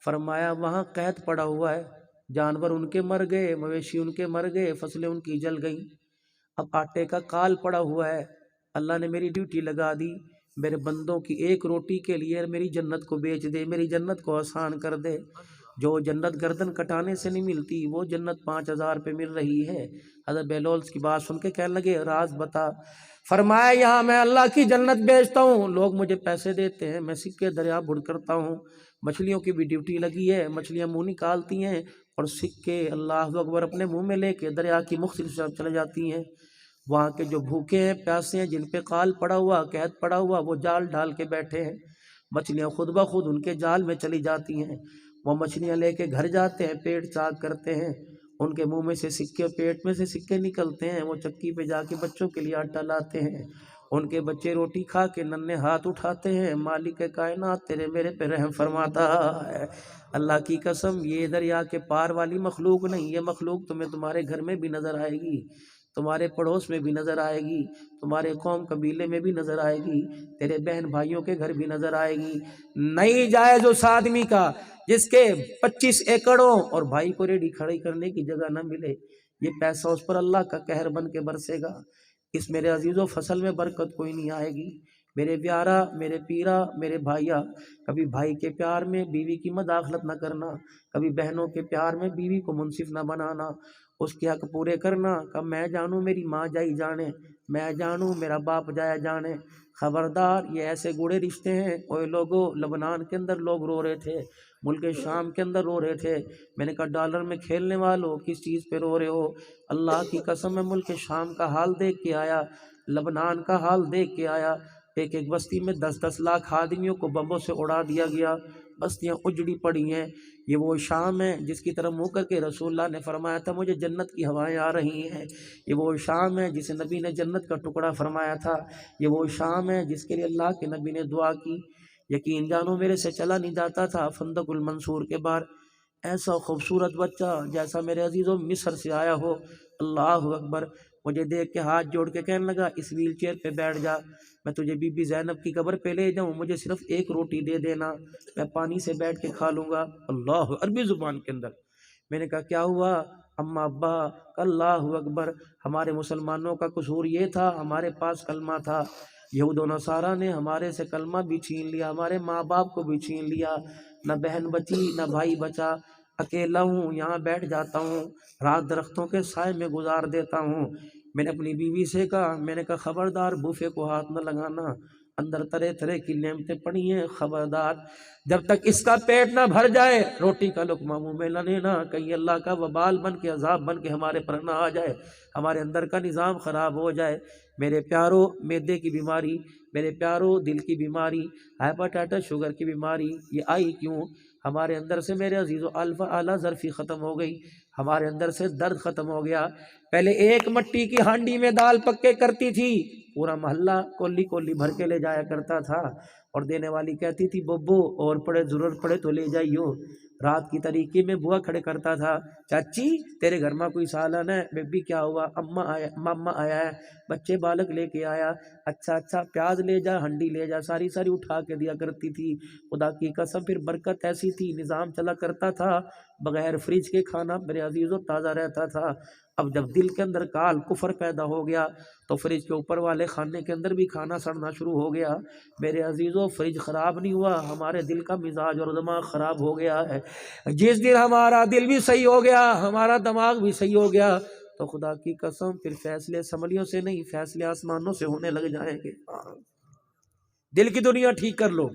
فرمایا؟ وہاں قحط پڑا ہوا ہے، جانور ان کے مر گئے، مویشی ان کے مر گئے، فصلیں ان کی جل گئیں، اب آٹے کا کال پڑا ہوا ہے۔ اللہ نے میری ڈیوٹی لگا دی، میرے بندوں کی ایک روٹی کے لیے میری جنت کو بیچ دے، میری جنت کو آسان کر دے۔ جو جنت گردن کٹانے سے نہیں ملتی، وہ جنت 5000 پہ مل رہی ہے۔ حضرت بہلول کی بات سن کے کہنے لگے راز بتا۔ فرمایا یہاں میں اللہ کی جنت بیچتا ہوں، لوگ مجھے پیسے دیتے ہیں، میں سکے دریا بھر کرتا ہوں، مچھلیوں کی بھی ڈیوٹی لگی ہے، مچھلیاں منہ نکالتی ہیں اور سکے اللہ اکبر اپنے منہ میں لے کے دریا کی مختلف طرف چلے جاتی ہیں۔ وہاں کے جو بھوکے ہیں، پیاسے ہیں، جن پہ قال پڑا ہوا، قحط پڑا ہوا، وہ جال ڈال کے بیٹھے ہیں، مچھلیاں خود بخود ان کے جال میں چلی جاتی ہیں۔ وہ مچھلیاں لے کے گھر جاتے ہیں، پیٹ چاک کرتے ہیں، ان کے منہ میں سے سکے، پیٹ میں سے سکے نکلتے ہیں، وہ چکی پہ جا کے بچوں کے لیے آٹا لاتے ہیں، ان کے بچے روٹی کھا کے ننھے ہاتھ اٹھاتے ہیں، مالک کائنات تیرے میرے پہ رحم فرماتا ہے۔ اللہ کی قسم یہ دریا کے پار والی مخلوق نہیں، یہ مخلوق تمہیں تمہارے گھر میں بھی نظر آئے گی، تمہارے پڑوس میں بھی نظر آئے گی، تمہارے قوم قبیلے میں بھی نظر آئے گی، تیرے بہن بھائیوں کے گھر بھی نظر آئے گی۔ نہیں جائز اس آدمی کا جس کے 25 ایکڑوں اور بھائی کو ریڑھی کھڑی کرنے کی جگہ نہ ملے، یہ پیسہ اس پر اللہ کا قہر بن کے برسے گا۔ اس میرے عزیزوں فصل میں برکت کوئی نہیں آئے گی۔ میرے پیارا، میرے پیرا، میرے بھائیا، کبھی بھائی کے پیار میں بیوی کی مداخلت نہ کرنا، کبھی بہنوں کے پیار میں بیوی کو منصف نہ بنانا، اس کے حق پورے کرنا۔ کہ میں جانوں میری ماں جائی جانے، میں جانوں میرا باپ جایا جانے، خبردار یہ ایسے گوڑے رشتے ہیں۔ اوے لوگوں، لبنان کے اندر لوگ رو رہے تھے، ملک شام کے اندر رو رہے تھے، میں نے کہا ڈالر میں کھیلنے والوں کس چیز پہ رو رہے ہو؟ اللہ کی قسم میں ملک شام کا حال دیکھ کے آیا، لبنان کا حال دیکھ کے آیا۔ ایک ایک بستی میں 10-10 لاکھ آدمیوں کو بمبوں سے اڑا دیا گیا، بستیاں اجڑی پڑی ہیں۔ یہ وہ شام ہے جس کی طرف منہ کر کے رسول اللہ نے فرمایا تھا مجھے جنت کی ہوائیں آ رہی ہیں۔ یہ وہ شام ہے جسے نبی نے جنت کا ٹکڑا فرمایا تھا۔ یہ وہ شام ہے جس کے لیے اللہ کے نبی نے دعا کی۔ یقین جانو میرے سے چلا نہیں جاتا تھا خندق المنصور کے بار، ایسا خوبصورت بچہ جیسا میرے عزیزوں مصر سے آیا ہو، اللہ اکبر، مجھے دیکھ کے ہاتھ جوڑ کے کہنے لگا اس ویل چیئر پہ بیٹھ جا، میں تجھے بی بی زینب کی قبر پہ لے جاؤں، مجھے صرف ایک روٹی دے دینا، میں پانی سے بیٹھ کے کھا لوں گا۔ اللہ، عربی زبان کے اندر۔ میں نے کہا کیا ہوا اماں ابا؟ اللہ اکبر، ہمارے مسلمانوں کا قصور یہ تھا ہمارے پاس کلمہ تھا، یہود و نصارہ نے ہمارے سے کلمہ بھی چھین لیا، ہمارے ماں باپ کو بھی چھین لیا، نہ بہن بچی نہ بھائی بچا، اکیلا ہوں، یہاں بیٹھ جاتا ہوں، رات درختوں کے سائے میں گزار دیتا ہوں۔ میں نے اپنی بیوی سے کہا، میں نے کہا خبردار بوفے کو ہاتھ نہ لگانا، اندر طرح طرح کی نعمتیں پڑی ہیں، خبردار جب تک اس کا پیٹ نہ بھر جائے روٹی کا لقمہ منہ میں نہ لینا، کہیں اللہ کا وبال بن کے عذاب بن کے ہمارے پر نہ آ جائے، ہمارے اندر کا نظام خراب ہو جائے۔ میرے پیارو، معدے کی بیماری، میرے پیارو دل کی بیماری، ہائپرٹائٹس شوگر کی بیماری، یہ آئی کیوں؟ ہمارے اندر سے میرے عزیزو الفا اعلیٰ ظرفی ختم ہو گئی، ہمارے اندر سے درد ختم ہو گیا۔ پہلے ایک مٹی کی ہانڈی میں دال پکے کرتی تھی، پورا محلہ کولی کولی بھر کے لے جایا کرتا تھا، اور دینے والی کہتی تھی ببو اور پڑے ضرورت پڑے تو لے جائیو۔ رات کی طریقے میں بوا کھڑے کرتا تھا، چاچی تیرے گھر میں کوئی سالن ہے؟ بیبی کیا ہوا؟ ماما آیا ہے، بچے بالک لے کے آیا، اچھا پیاز لے جا، ہنڈی لے جا، ساری اٹھا کے دیا کرتی تھی۔ خدا کی قسم پھر برکت ایسی تھی، نظام چلا کرتا تھا، بغیر فریج کے کھانا میرے عزیزو تازہ رہتا تھا۔ اب جب دل کے اندر کال کفر پیدا ہو گیا تو فریج کے اوپر والے کھانے کے اندر بھی کھانا سڑنا شروع ہو گیا۔ میرے عزیزو فریج خراب نہیں ہوا، ہمارے دل کا مزاج اور دماغ خراب ہو گیا ہے۔ جس دن ہمارا دل بھی صحیح ہو گیا، ہمارا دماغ بھی صحیح ہو گیا، تو خدا کی قسم پھر فیصلے سنبھلیوں سے نہیں، فیصلے آسمانوں سے ہونے لگ جائیں گے۔ دل کی دنیا ٹھیک کر لو،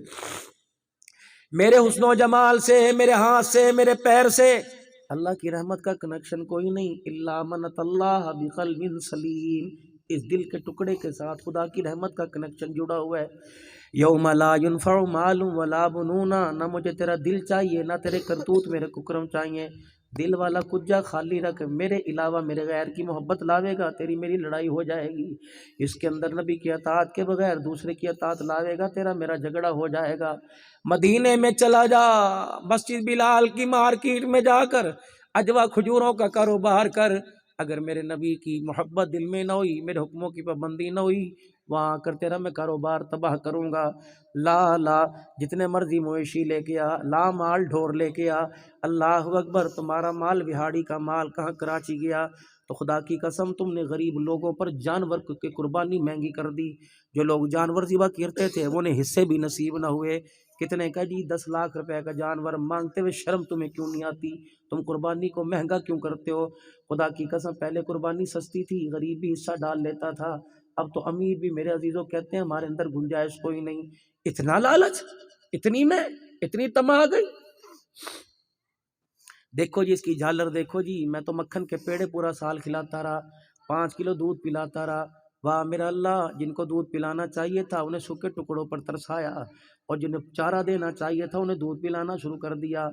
میرے حسن و جمال سے، میرے ہاتھ سے، میرے پیر سے اللہ کی رحمت کا کنیکشن کوئی نہیں، الا من اتى اللہ بقلب سلیم، اس دل کے ٹکڑے کے ساتھ خدا کی رحمت کا کنیکشن جڑا ہوا ہے۔ یوم لا ينفع مال ولا بنون، نہ مجھے تیرا دل چاہیے نہ تیرے کرتوت میرے ککرم چاہیے، دل والا کجا خالی رکھ، میرے علاوہ میرے غیر کی محبت لاوے گا تیری میری لڑائی ہو جائے گی، اس کے اندر نبی کی اطاعت کے بغیر دوسرے کی اطاعت لاوے گا تیرا میرا جھگڑا ہو جائے گا۔ مدینے میں چلا جا، مسجد بلال کی مارکیٹ میں جا کر اجوا کھجوروں کا کاروبار کر، اگر میرے نبی کی محبت دل میں نہ ہوئی، میرے حکموں کی پابندی نہ ہوئی، وہاں آ کر تیرا میں کاروبار تباہ کروں گا۔ لا جتنے مرضی مویشی لے کے آ، لا مال ڈھور لے کے آ، اللہ اکبر، تمہارا مال بہاڑی کا مال کہاں کراچی گیا؟ تو خدا کی قسم تم نے غریب لوگوں پر جانور کی قربانی مہنگی کر دی، جو لوگ جانور ذبح کرتے تھے وہ انہیں حصے بھی نصیب نہ ہوئے۔ کتنے کا جی 10 لاکھ روپے کا جانور مانگتے ہوئے شرم تمہیں کیوں نہیں آتی؟ تم قربانی کو مہنگا کیوں کرتے ہو؟ خدا کی قسم پہلے قربانی سستی تھی، غریب بھی حصہ ڈال لیتا تھا، اب تو امیر بھی میرے عزیزوں کہتے ہیں ہمارے اندر گنجائش کوئی نہیں۔ اتنا لالچ، اتنی طمع آ گئی۔ دیکھو جی اس کی جھالر دیکھو جی، میں تو مکھن کے پیڑے پورا سال کھلاتا رہا، 5 کلو دودھ پلاتا رہا، واہ میرا اللہ، جن کو دودھ پلانا چاہیے تھا انہیں سوکھے ٹکڑوں پر ترسایا، اور جنہیں چارہ دینا چاہیے تھا انہیں دودھ پلانا شروع کر دیا۔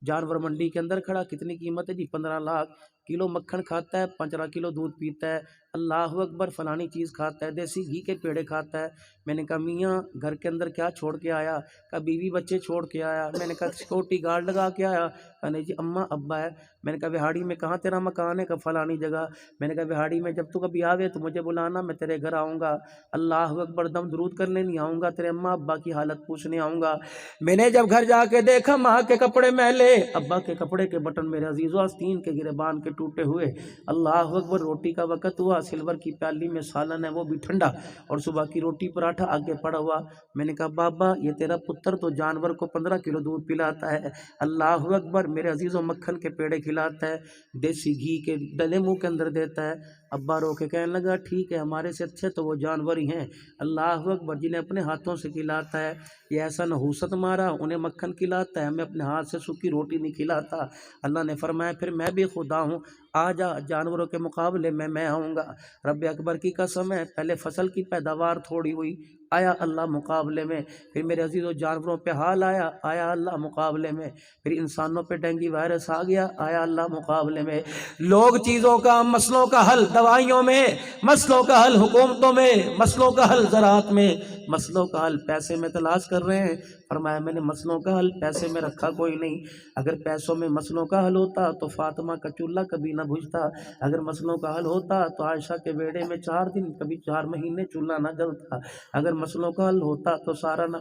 جانور منڈی کے اندر کھڑا، کتنی قیمت ہے جی؟ 15 لاکھ، کلو مکھن کھاتا ہے، 15 کلو دودھ پیتا ہے، اللہ اکبر، فلانی چیز کھاتا ہے، دیسی گھی کے پیڑے کھاتا ہے۔ میں نے کہا میاں گھر کے اندر کیا چھوڑ کے آیا؟ کہا بیوی بچے چھوڑ کے آیا۔ میں نے کہا سیکورٹی گارڈ لگا کے آیا؟ کہا نہیں جی اماں ابا ہے۔ میں نے کہا بہاڑی میں کہاں تیرا مکان ہے؟ کہ فلانی جگہ۔ میں نے کہا بہاڑی میں جب تو کبھی آوے تو مجھے بلانا، میں تیرے گھر آؤں گا، اللہ اکبر، دم درود کرنے نہیں آؤں گا، تیرے اماں ابا کی حالت پوچھنے آؤں گا۔ میں نے جب گھر جا کے دیکھا ماں کے کپڑے میلے، ابا کے کپڑے کے بٹن میرے عزیزو آستین کے گریبان کے ٹوٹے ہوئے، اللہ اکبر، روٹی کا وقت ہوا، سلور کی پیالی میں سالن ہے وہ بھی ٹھنڈا، اور صبح کی روٹی پراٹھا آگے پڑا ہوا۔ میں نے کہا بابا یہ تیرا پتر تو جانور کو 15 کلو دودھ پلاتا ہے، اللہ اکبر، میرے عزیزو مکھن کے پیڑے کھلاتا ہے، دیسی گھی کے ڈلے منہ کے اندر دیتا ہے۔ ابا رو کے کہنے لگا ٹھیک ہے، ہمارے سے اچھے تو وہ جانور ہی ہیں، اللہ اکبر، جنہیں اپنے ہاتھوں سے کھلاتا ہے، یہ ایسا نحوست مارا، انہیں مکھن کھلاتا ہے، ہمیں اپنے ہاتھ سے سوکھی روٹی نہیں کھلاتا۔ اللہ نے فرمایا پھر میں بھی خدا ہوں، آ جا، جانوروں کے مقابلے میں آؤں گا۔ رب اکبر کی قسم ہے، پہلے فصل کی پیداوار تھوڑی ہوئی، آیا اللہ مقابلے میں، پھر میرے عزیزو جانوروں پہ حال آیا اللہ مقابلے میں، پھر انسانوں پہ ڈینگی وائرس آ گیا، آیا اللہ مقابلے میں۔ لوگ چیزوں کا، مسئلوں کا حل دوائیوں میں، مسئلوں کا حل حکومتوں میں، مسئلوں کا حل زراعت میں، مسئلوں کا حل پیسے میں تلاش کر رہے ہیں. فرمایا میں نے مسئلوں کا حل پیسے میں رکھا کوئی نہیں. اگر پیسوں میں مسئلوں کا حل ہوتا تو فاطمہ کا چولہا کبھی نہ بجھتا. اگر مسئلوں کا حل ہوتا تو عائشہ کے بیڑے میں 4 دن کبھی 4 مہینے چولہا نہ جلتا. اگر مسئلوں کا حل ہوتا تو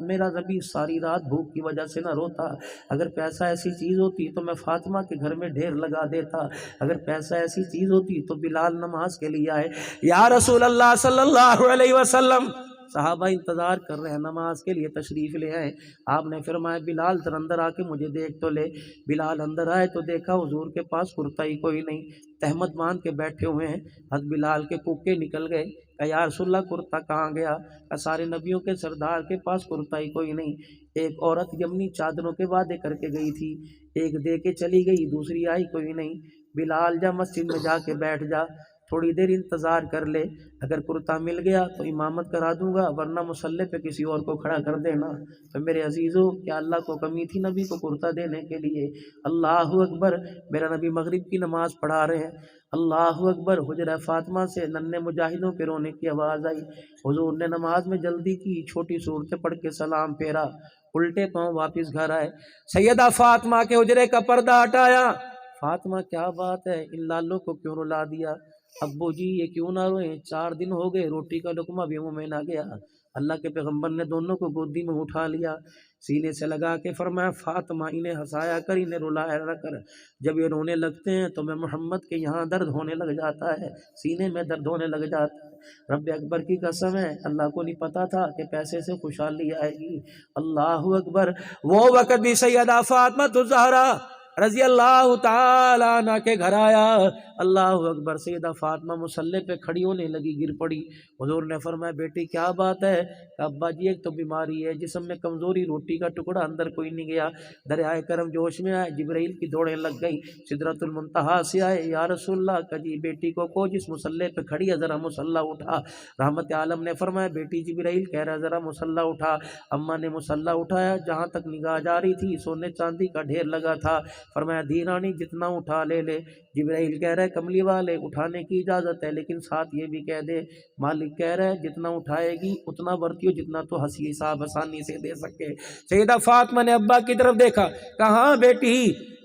میرا نبی ساری رات بھوک کی وجہ سے نہ روتا. اگر پیسہ ایسی چیز ہوتی تو میں فاطمہ کے گھر میں ڈھیر لگا دیتا. اگر پیسہ ایسی چیز ہوتی تو بلال نماز کے لیے آئے. یا رسول اللہ صلی اللہ علیہ وسلم، صحابہ انتظار کر رہے ہیں نماز کے لیے، تشریف لے آئے. آپ نے فرمایا بلال ذرا اندر آ کے مجھے دیکھ تو لے. بلال اندر آئے تو دیکھا حضور کے پاس کرتا ہی کوئی نہیں، تہمت باندھ کے بیٹھے ہوئے ہیں. حضرت بلال کے کوکے نکل گئے. کہ یا رسول اللہ کرتا کہاں گیا؟ کہ سارے نبیوں کے سردار کے پاس کرتا ہی کوئی نہیں. ایک عورت یمنی چادروں کے وعدے کر کے گئی تھی، ایک دے کے چلی گئی، دوسری آئی کوئی نہیں. بلال جا مسجد میں جا کے بیٹھ جا، تھوڑی دیر انتظار کر لے. اگر کرتا مل گیا تو امامت کرا دوں گا، ورنہ مصلی پہ کسی اور کو کھڑا کر دینا. تو میرے عزیزو، کیا اللہ کو کمی تھی نبی کو کرتا دینے کے لیے؟ اللہ اکبر. میرا نبی مغرب کی نماز پڑھا رہے ہیں. اللہ اکبر. حجرہ فاطمہ سے ننھے مجاہدوں کے رونے کی آواز آئی. حضور نے نماز میں جلدی کی، چھوٹی صورتیں پڑھ کے سلام پھیرا، الٹے پاؤں واپس گھر آئے. سیدہ فاطمہ کے حجرے کا پردہ ہٹایا. فاطمہ کیا بات ہے، ان لالوں کو کیوں رلا دیا؟ ابو جی یہ کیوں نہ روئیں، 4 دن ہو گئے روٹی کا لقمہ بھی منہ میں نہ گیا. اللہ کے پیغمبر نے دونوں کو گودی میں اٹھا لیا، سینے سے لگا کے فرمایا فاطمہ انہیں ہنسایا کر، انہیں رلایا نہ کر. جب یہ رونے لگتے ہیں تو میں محمد کے یہاں درد ہونے لگ جاتا ہے، سینے میں درد ہونے لگ جاتا ہے. رب اکبر کی قسم ہے، اللہ کو نہیں پتا تھا کہ پیسے سے خوشحالی آئے گی. اللہ اکبر. وہ وقت بھی سیدہ فاطمہ الزہرا رضی اللہ تعالیٰ عنہ کے گھر آیا. اللہ اکبر. سیدہ فاطمہ مصلی پہ کھڑی ہونے لگی، گر پڑی. حضور نے فرمایا بیٹی کیا بات ہے؟ کہ ابا جی ایک تو بیماری ہے، جسم میں کمزوری، روٹی کا ٹکڑا اندر کوئی نہیں گیا. دریائے کرم جوش میں آئے، جبرائیل کی دوڑیں لگ گئی، سدرۃ المنتہا سے آئے. یا رسول اللہ کا جی بیٹی کو جس مصلی پہ کھڑی ہے ذرا مصلی اٹھا. رحمت عالم نے فرمایا بیٹی جبرائیل کہہ رہا ذرا مصلی اٹھا. اماں نے مصلی اٹھایا، جہاں تک نگاہ جا رہی تھی سونے چاندی کا ڈھیر لگا تھا. فرمایا دی رانی جتنا اٹھا لے لے. جبرائیل کہہ رہے کملی والے اٹھانے کی اجازت ہے، لیکن ساتھ یہ بھی کہہ دے مالک کہہ رہے جتنا اٹھائے گی اتنا برتیو جتنا تو ہنسی حساب آسانی سے دے سکے. سیدہ فاطمہ نے ابا کی طرف دیکھا، کہاں بیٹی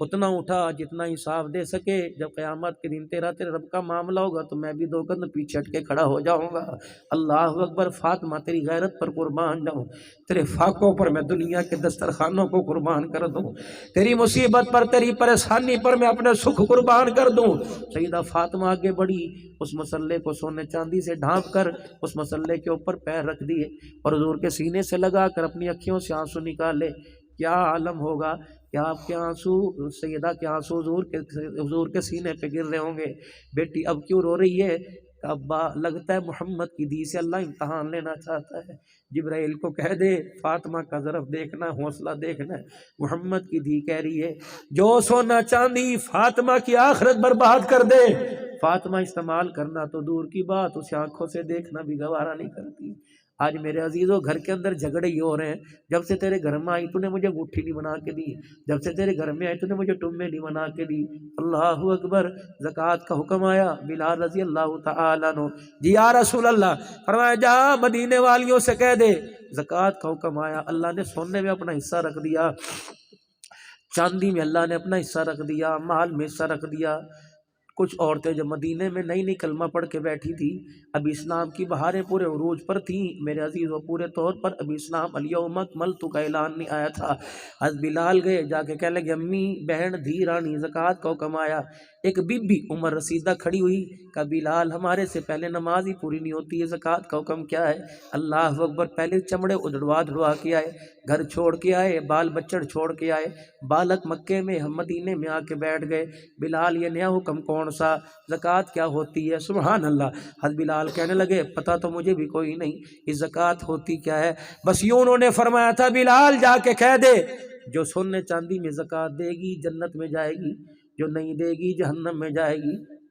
اتنا اٹھا جتنا حساب دے سکے. جب قیامت کے دن تیرے رب کا معاملہ ہوگا تو میں بھی 2 قدم پیچھے ہٹ کے کھڑا ہو جاؤں گا. اللہ اکبر. فاطمہ تیری غیرت پر قربان جاؤں، تیرے فاقوں پر میں دنیا کے دسترخوانوں کو قربان کر دوں، تیری مصیبت پر تیری پریشانی پر میں اپنے سکھ قربان کر دوں. سیدہ فاطمہ آگے بڑھی، اس مسلے کو سونے چاندی سے ڈھانپ کر اس مسلے کے اوپر پیر رکھ دیے اور حضور کے سینے سے لگا کر اپنی اکھیوں سے آنسو نکالے. کیا عالم ہوگا کہ آپ کے آنسو، سیدہ کے آنسو حضور کے سینے پہ گر رہے ہوں گے. بیٹی اب کیوں رو رہی ہے؟ کہ ابا لگتا ہے محمد کی دی سے اللہ امتحان لینا چاہتا ہے. جبرائیل کو کہہ دے فاطمہ کا ظرف دیکھنا، حوصلہ دیکھنا. محمد کی دی کہہ رہی ہے جو سونا چاندی فاطمہ کی آخرت برباد کر دے، فاطمہ استعمال کرنا تو دور کی بات، اسے آنکھوں سے دیکھنا بھی گوارا نہیں کرتی. آج میرے عزیزوں گھر کے اندر جھگڑے ہی ہو رہے ہیں. جب سے تیرے گھر میں آئی تو نے مجھے انگوٹھی نہیں بنا کے دی، جب سے تیرے گھر میں آئی تو نے مجھے ٹمے نہیں بنا کے دی. اللہ اکبر. زکوٰۃ کا حکم آیا، بلال رضی اللہ تعالیٰ عنہ جی یا رسول اللہ. فرمایا جا مدینے والیوں سے کہہ دے زکوٰۃ کا حکم آیا. اللہ نے سونے میں اپنا حصہ رکھ دیا، چاندی میں اللہ نے اپنا حصہ رکھ دیا، مال میں حصہ رکھ دیا. کچھ عورتیں جو مدینے میں نئی نئی کلمہ پڑھ کے بیٹھی تھی، اب اسلام کی بہاریں پورے عروج پر تھیں میرے عزیز، و پورے طور پر اب اسلام الیوم اکملت کا اعلان نہیں آیا تھا. حضرت بلال گئے، جا کے کہنے لگے امی بہن دھی رانی زکوٰۃ کا حکم آیا. ایک بی بی عمر رسیدہ کھڑی ہوئی، کہ بلال ہمارے سے پہلے نماز ہی پوری نہیں ہوتی ہے، زکوٰۃ کا حکم کیا ہے؟ اللہ اکبر. پہلے چمڑے اڑوا کے آئے، گھر چھوڑ کے آئے، بال بچڑ چھوڑ کے آئے، بالک مکے میں ہم مدینے میں آ کے بیٹھ گئے. بلال یہ نیا حکم کون سا؟ زکوٰۃ کیا ہوتی ہے؟ سبحان اللہ. حضرت بلال کہنے لگے پتہ تو مجھے بھی کوئی نہیں، یہ زکوٰۃ ہوتی کیا ہے؟ بس یوں انہوں نے فرمایا تھا بلال جا کے کہہ دے جو سونے چاندی میں زکوٰۃ دے گی جنت میں جائے گی، جو نہیں دے گی جہنم میں جائے گی.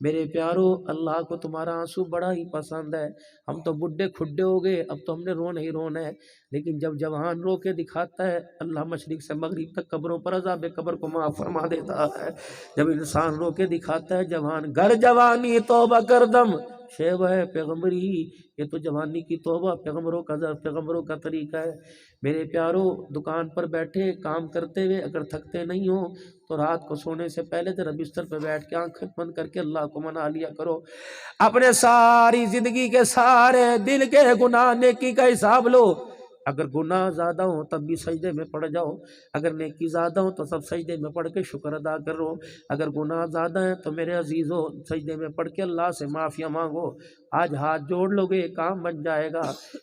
میرے پیارو، اللہ کو تمہارا آنسو بڑا ہی پسند ہے۔ ہم تو بڈھے کھڈے ہو گئے، اب تو ہم نے رونا ہی رونا ہے، لیکن جب جوان رو کے دکھاتا ہے اللہ مشرق سے مغرب تک قبروں پر عذاب قبر کو معاف فرما دیتا ہے۔ جب انسان رو کے دکھاتا ہے جوان، گر جوانی توبہ کردم شیب ہے پیغمبری، یہ تو جوانی کی توبہ پیغمبروں کا طریقہ ہے۔ میرے پیارو، دکان پر بیٹھے کام کرتے ہوئے اگر تھکتے نہیں ہو تو رات کو سونے سے پہلے ذرا بستر پہ بیٹھ کے آنکھیں بند کر کے اللہ کو منا لیا کرو۔ اپنے ساری زندگی کے سارے دل کے گناہ نیکی کا حساب لو۔ اگر گناہ زیادہ ہو تب بھی سجدے میں پڑ جاؤ، اگر نیکی زیادہ ہو تو سب سجدے میں پڑھ کے شکر ادا کرو۔ اگر گناہ زیادہ ہیں تو میرے عزیزو سجدے میں پڑھ کے اللہ سے معافیا مانگو۔ آج ہاتھ جوڑ لو گے کام بن جائے گا،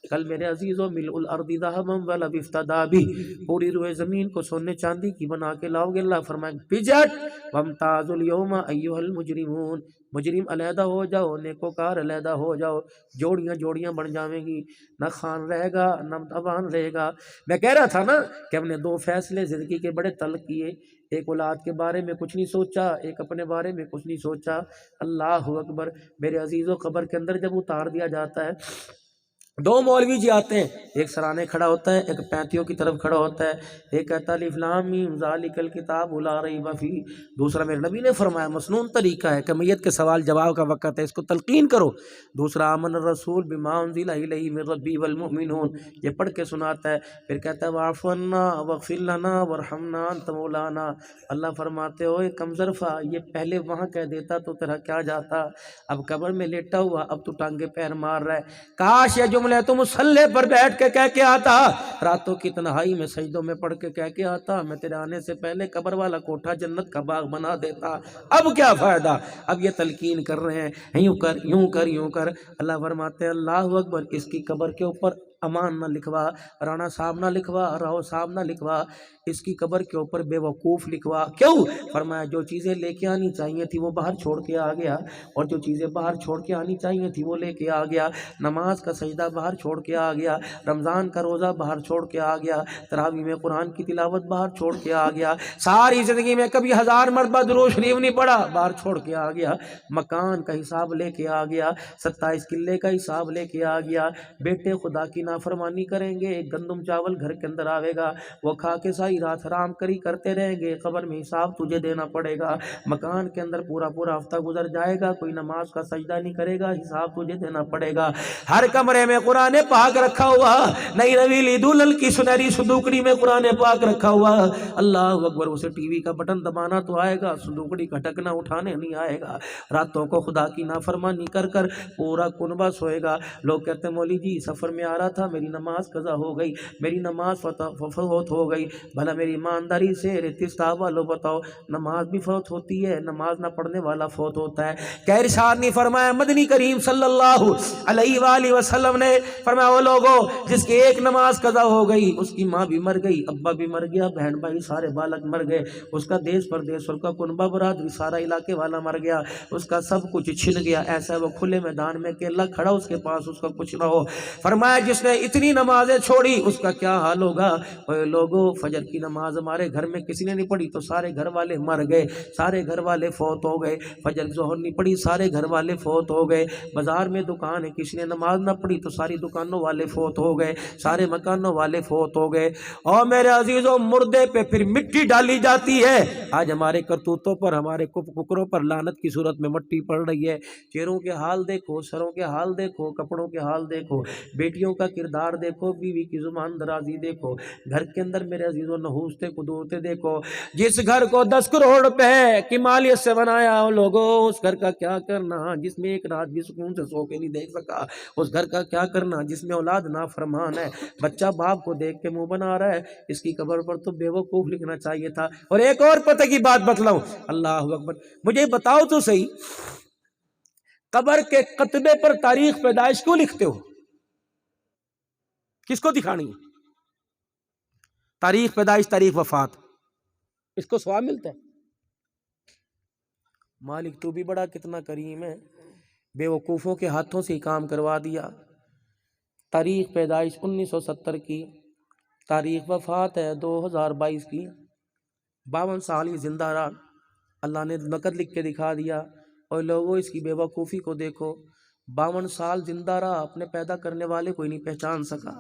کل میرے عزیزو ملء الارض ذهبا ولو افتدى به، پوری روئے زمین کو سونے چاندی کی بنا کے لاؤ گے، اللہ فرمائیں بجٹ وامتازوا اليوم ایھا المجرمون، مجرم علیحدہ ہو جاؤ، نیکوکار علیحدہ ہو جاؤ، جوڑیاں جوڑیاں بن جاویں گی، نہ خان رہے گا نہ ابان رہے گا۔ میں کہہ رہا تھا نا کہ ہم نے دو فیصلے زندگی کے بڑے طلب کیے، ایک اولاد کے بارے میں کچھ نہیں سوچا، ایک اپنے بارے میں کچھ نہیں سوچا۔ اللہ اکبر، میرے عزیزو قبر کے اندر جب اتار دیا جاتا ہے، دو مولوی جی آتے ہیں، ایک سرانے کھڑا ہوتا ہے، ایک پینتیوں کی طرف کھڑا ہوتا ہے، ایک کہتا الف لام میم ذالک الکتاب لا ریب فیہ، دوسرا میرے نبی نے فرمایا مسنون طریقہ ہے کہ میت کے سوال جواب کا وقت ہے اس کو تلقین کرو، دوسرا آمن الرسول بما انزل الیہ من ربی والمؤمنون، یہ پڑھ کے سناتا ہے، پھر کہتا ہے واعف عنا واغفر لنا وارحمنا انت مولانا، اللہ فرماتے ہو کم ظرفا، یہ پہلے وہاں کہہ دیتا تو تیرا کیا جاتا، اب قبر میں لیٹا ہوا اب تو ٹانگے پیر مار رہا ہے، کاش یہ جملے تو مصلی پر بیٹھ کے کہہ کے آتا، راتوں کی تنہائی میں سجدوں میں پڑھ کے کہہ کے آتا، میں تیرے آنے سے پہلے قبر والا کوٹھا جنت کا باغ بنا دیتا، اب کیا فائدہ، اب یہ تلقین کر رہے ہیں یوں کر یوں کر یوں کر۔ اللہ فرماتے ہیں اللہ اکبر، اس کی قبر کے اوپر امان نہ لکھوا، رانا صاحب نہ لکھوا، راؤ صاحب نہ لکھوا، اس کی قبر کے اوپر بے وقوف لکھوا، کیوں؟ فرمایا جو چیزیں لے کے آنی چاہیے تھی وہ باہر چھوڑ کے آ گیا، اور جو چیزیں باہر چھوڑ کے آنی چاہیے تھی وہ لے کے آ گیا، نماز کا سجدہ باہر چھوڑ کے آ گیا، رمضان کا روزہ باہر چھوڑ کے آ گیا، تراویح میں قرآن کی تلاوت باہر چھوڑ کے آ گیا، ساری زندگی میں کبھی 1000 مرتبہ درود شریف نہیں پڑھا، باہر چھوڑ کے آ گیا، مکان کا حساب لے کے آ گیا، 27 قلعے کا حساب لے کے آ گیا، بیٹے خدا کی نافرمانی کریں گے، گندم چاول گھر کے اندر آئے گا، وہ کھا کے ساری رات حرام کری کرتے رہیں گے، قبر میں حساب تجھے دینا پڑے گا، مکان کے اندر پورا پورا ہفتہ گزر جائے گا، کوئی نماز کا سجدہ نہیں کرے گا، حساب تجھے دینا پڑے گا، ہر کمرے میں قرآن پاک رکھا ہوا، نئی رویلی دلہن کی سنہری صندوقڑی میں قرآن پاک رکھا ہوا، اللہ اکبر، اسے ٹی وی کا بٹن دبانا تو آئے گا، صندوقڑی کا ڈھکنا اٹھانے نہیں آئے گا، راتوں کو خدا کی نافرمانی کر کر پورا کنبہ سوئے گا، لوگ کہتے ہیں مولوی جی سفر میں آ رہا تھا میری نماز قضا ہو گئی، میری نماز فوت ہو گئی، بھلا میری ایمانداری سے رتستہ والو بتاؤ، نماز بھی فوت ہوتی ہے، نماز نہ پڑھنے والا فوت ہوتا ہے، کیا ارشاد نہیں فرمایا مدنی کریم صلی اللہ علیہ وآلہ وسلم نے فرمایا وہ لوگوں جس کی ایک نماز قضا ہو گئی اس کی ماں بھی مر گئی، ابا بھی مر گیا، بہن بھائی سارے بالک مر گئے، اس کا دیس پردیس، اس کا کنبہ برادری سارا علاقے والا مر گیا، اس کا سب کچھ چھن گیا، ایسا وہ کھلے میدان میں کہ اللہ کھڑا اس کے پاس اس کا کچھ نہ ہو، فرمایا جس نے اتنی نمازیں چھوڑی اس کا کیا حال ہوگا، اے لوگوں فجر کی نماز ہمارے گھر میں کسی نے نہیں پڑھی تو سارے گھر والے مر گئے، سارے گھر والے فوت ہو گئے، فجر ظہر نہیں پڑھی سارے گھر والے فوت ہو گئے، بازار میں دکان ہے کسی نے نماز نہ پڑھی تو ساری دکانوں والے فوت ہو گئے، سارے مکانوں والے فوت ہو گئے، اور میرے عزیزوں مردے پہ پھر مٹی ڈالی جاتی ہے، آج ہمارے کرتوتوں پر ہمارے ککروں پر لعنت کی صورت میں مٹی پڑ رہی ہے، چہروں کے حال دیکھو، سروں کے حال دیکھو، کپڑوں کے حال دیکھو، بیٹیوں کا کردار دیکھو، بیوی کی زبان درازی دیکھو، گھر کے اندر میرے عزیزوں نحوستے قدورتے دیکھو، جس گھر کو 10 کروڑ روپے کی مالیت سے بنایا ہو لوگوں اس گھر کا کیا کرنا جس میں ایک رات بھی سکون سے سو کے نہیں دیکھ سکا، اس گھر کا کیا کرنا جس میں اولاد نافرمان ہے، بچہ باپ کو دیکھ کے منہ بنا رہا ہے، اس کی قبر پر تو بے وقوف لکھنا چاہیے تھا۔ اور ایک اور پتہ کی بات بتلاؤں، اللہ اکبر، مجھے بتاؤ تو صحیح قبر کے کتبے پر تاریخ پیدائش کیوں لکھتے ہو؟ کس کو دکھانی ہے؟ تاریخ پیدائش تاریخ وفات، اس کو ثواب ملتا ہے؟ مالک تو بھی بڑا کتنا کریم ہے، بے وقوفوں کے ہاتھوں سے ہی کام کروا دیا، تاریخ پیدائش 1970 کی، تاریخ وفات ہے 2022 کی، 52 سال ہی زندہ رہا، اللہ نے نقد لکھ کے دکھا دیا، اور لوگوں اس کی بے وقوفی کو دیکھو، 52 سال زندہ رہا، اپنے پیدا کرنے والے کوئی نہیں پہچان سکا۔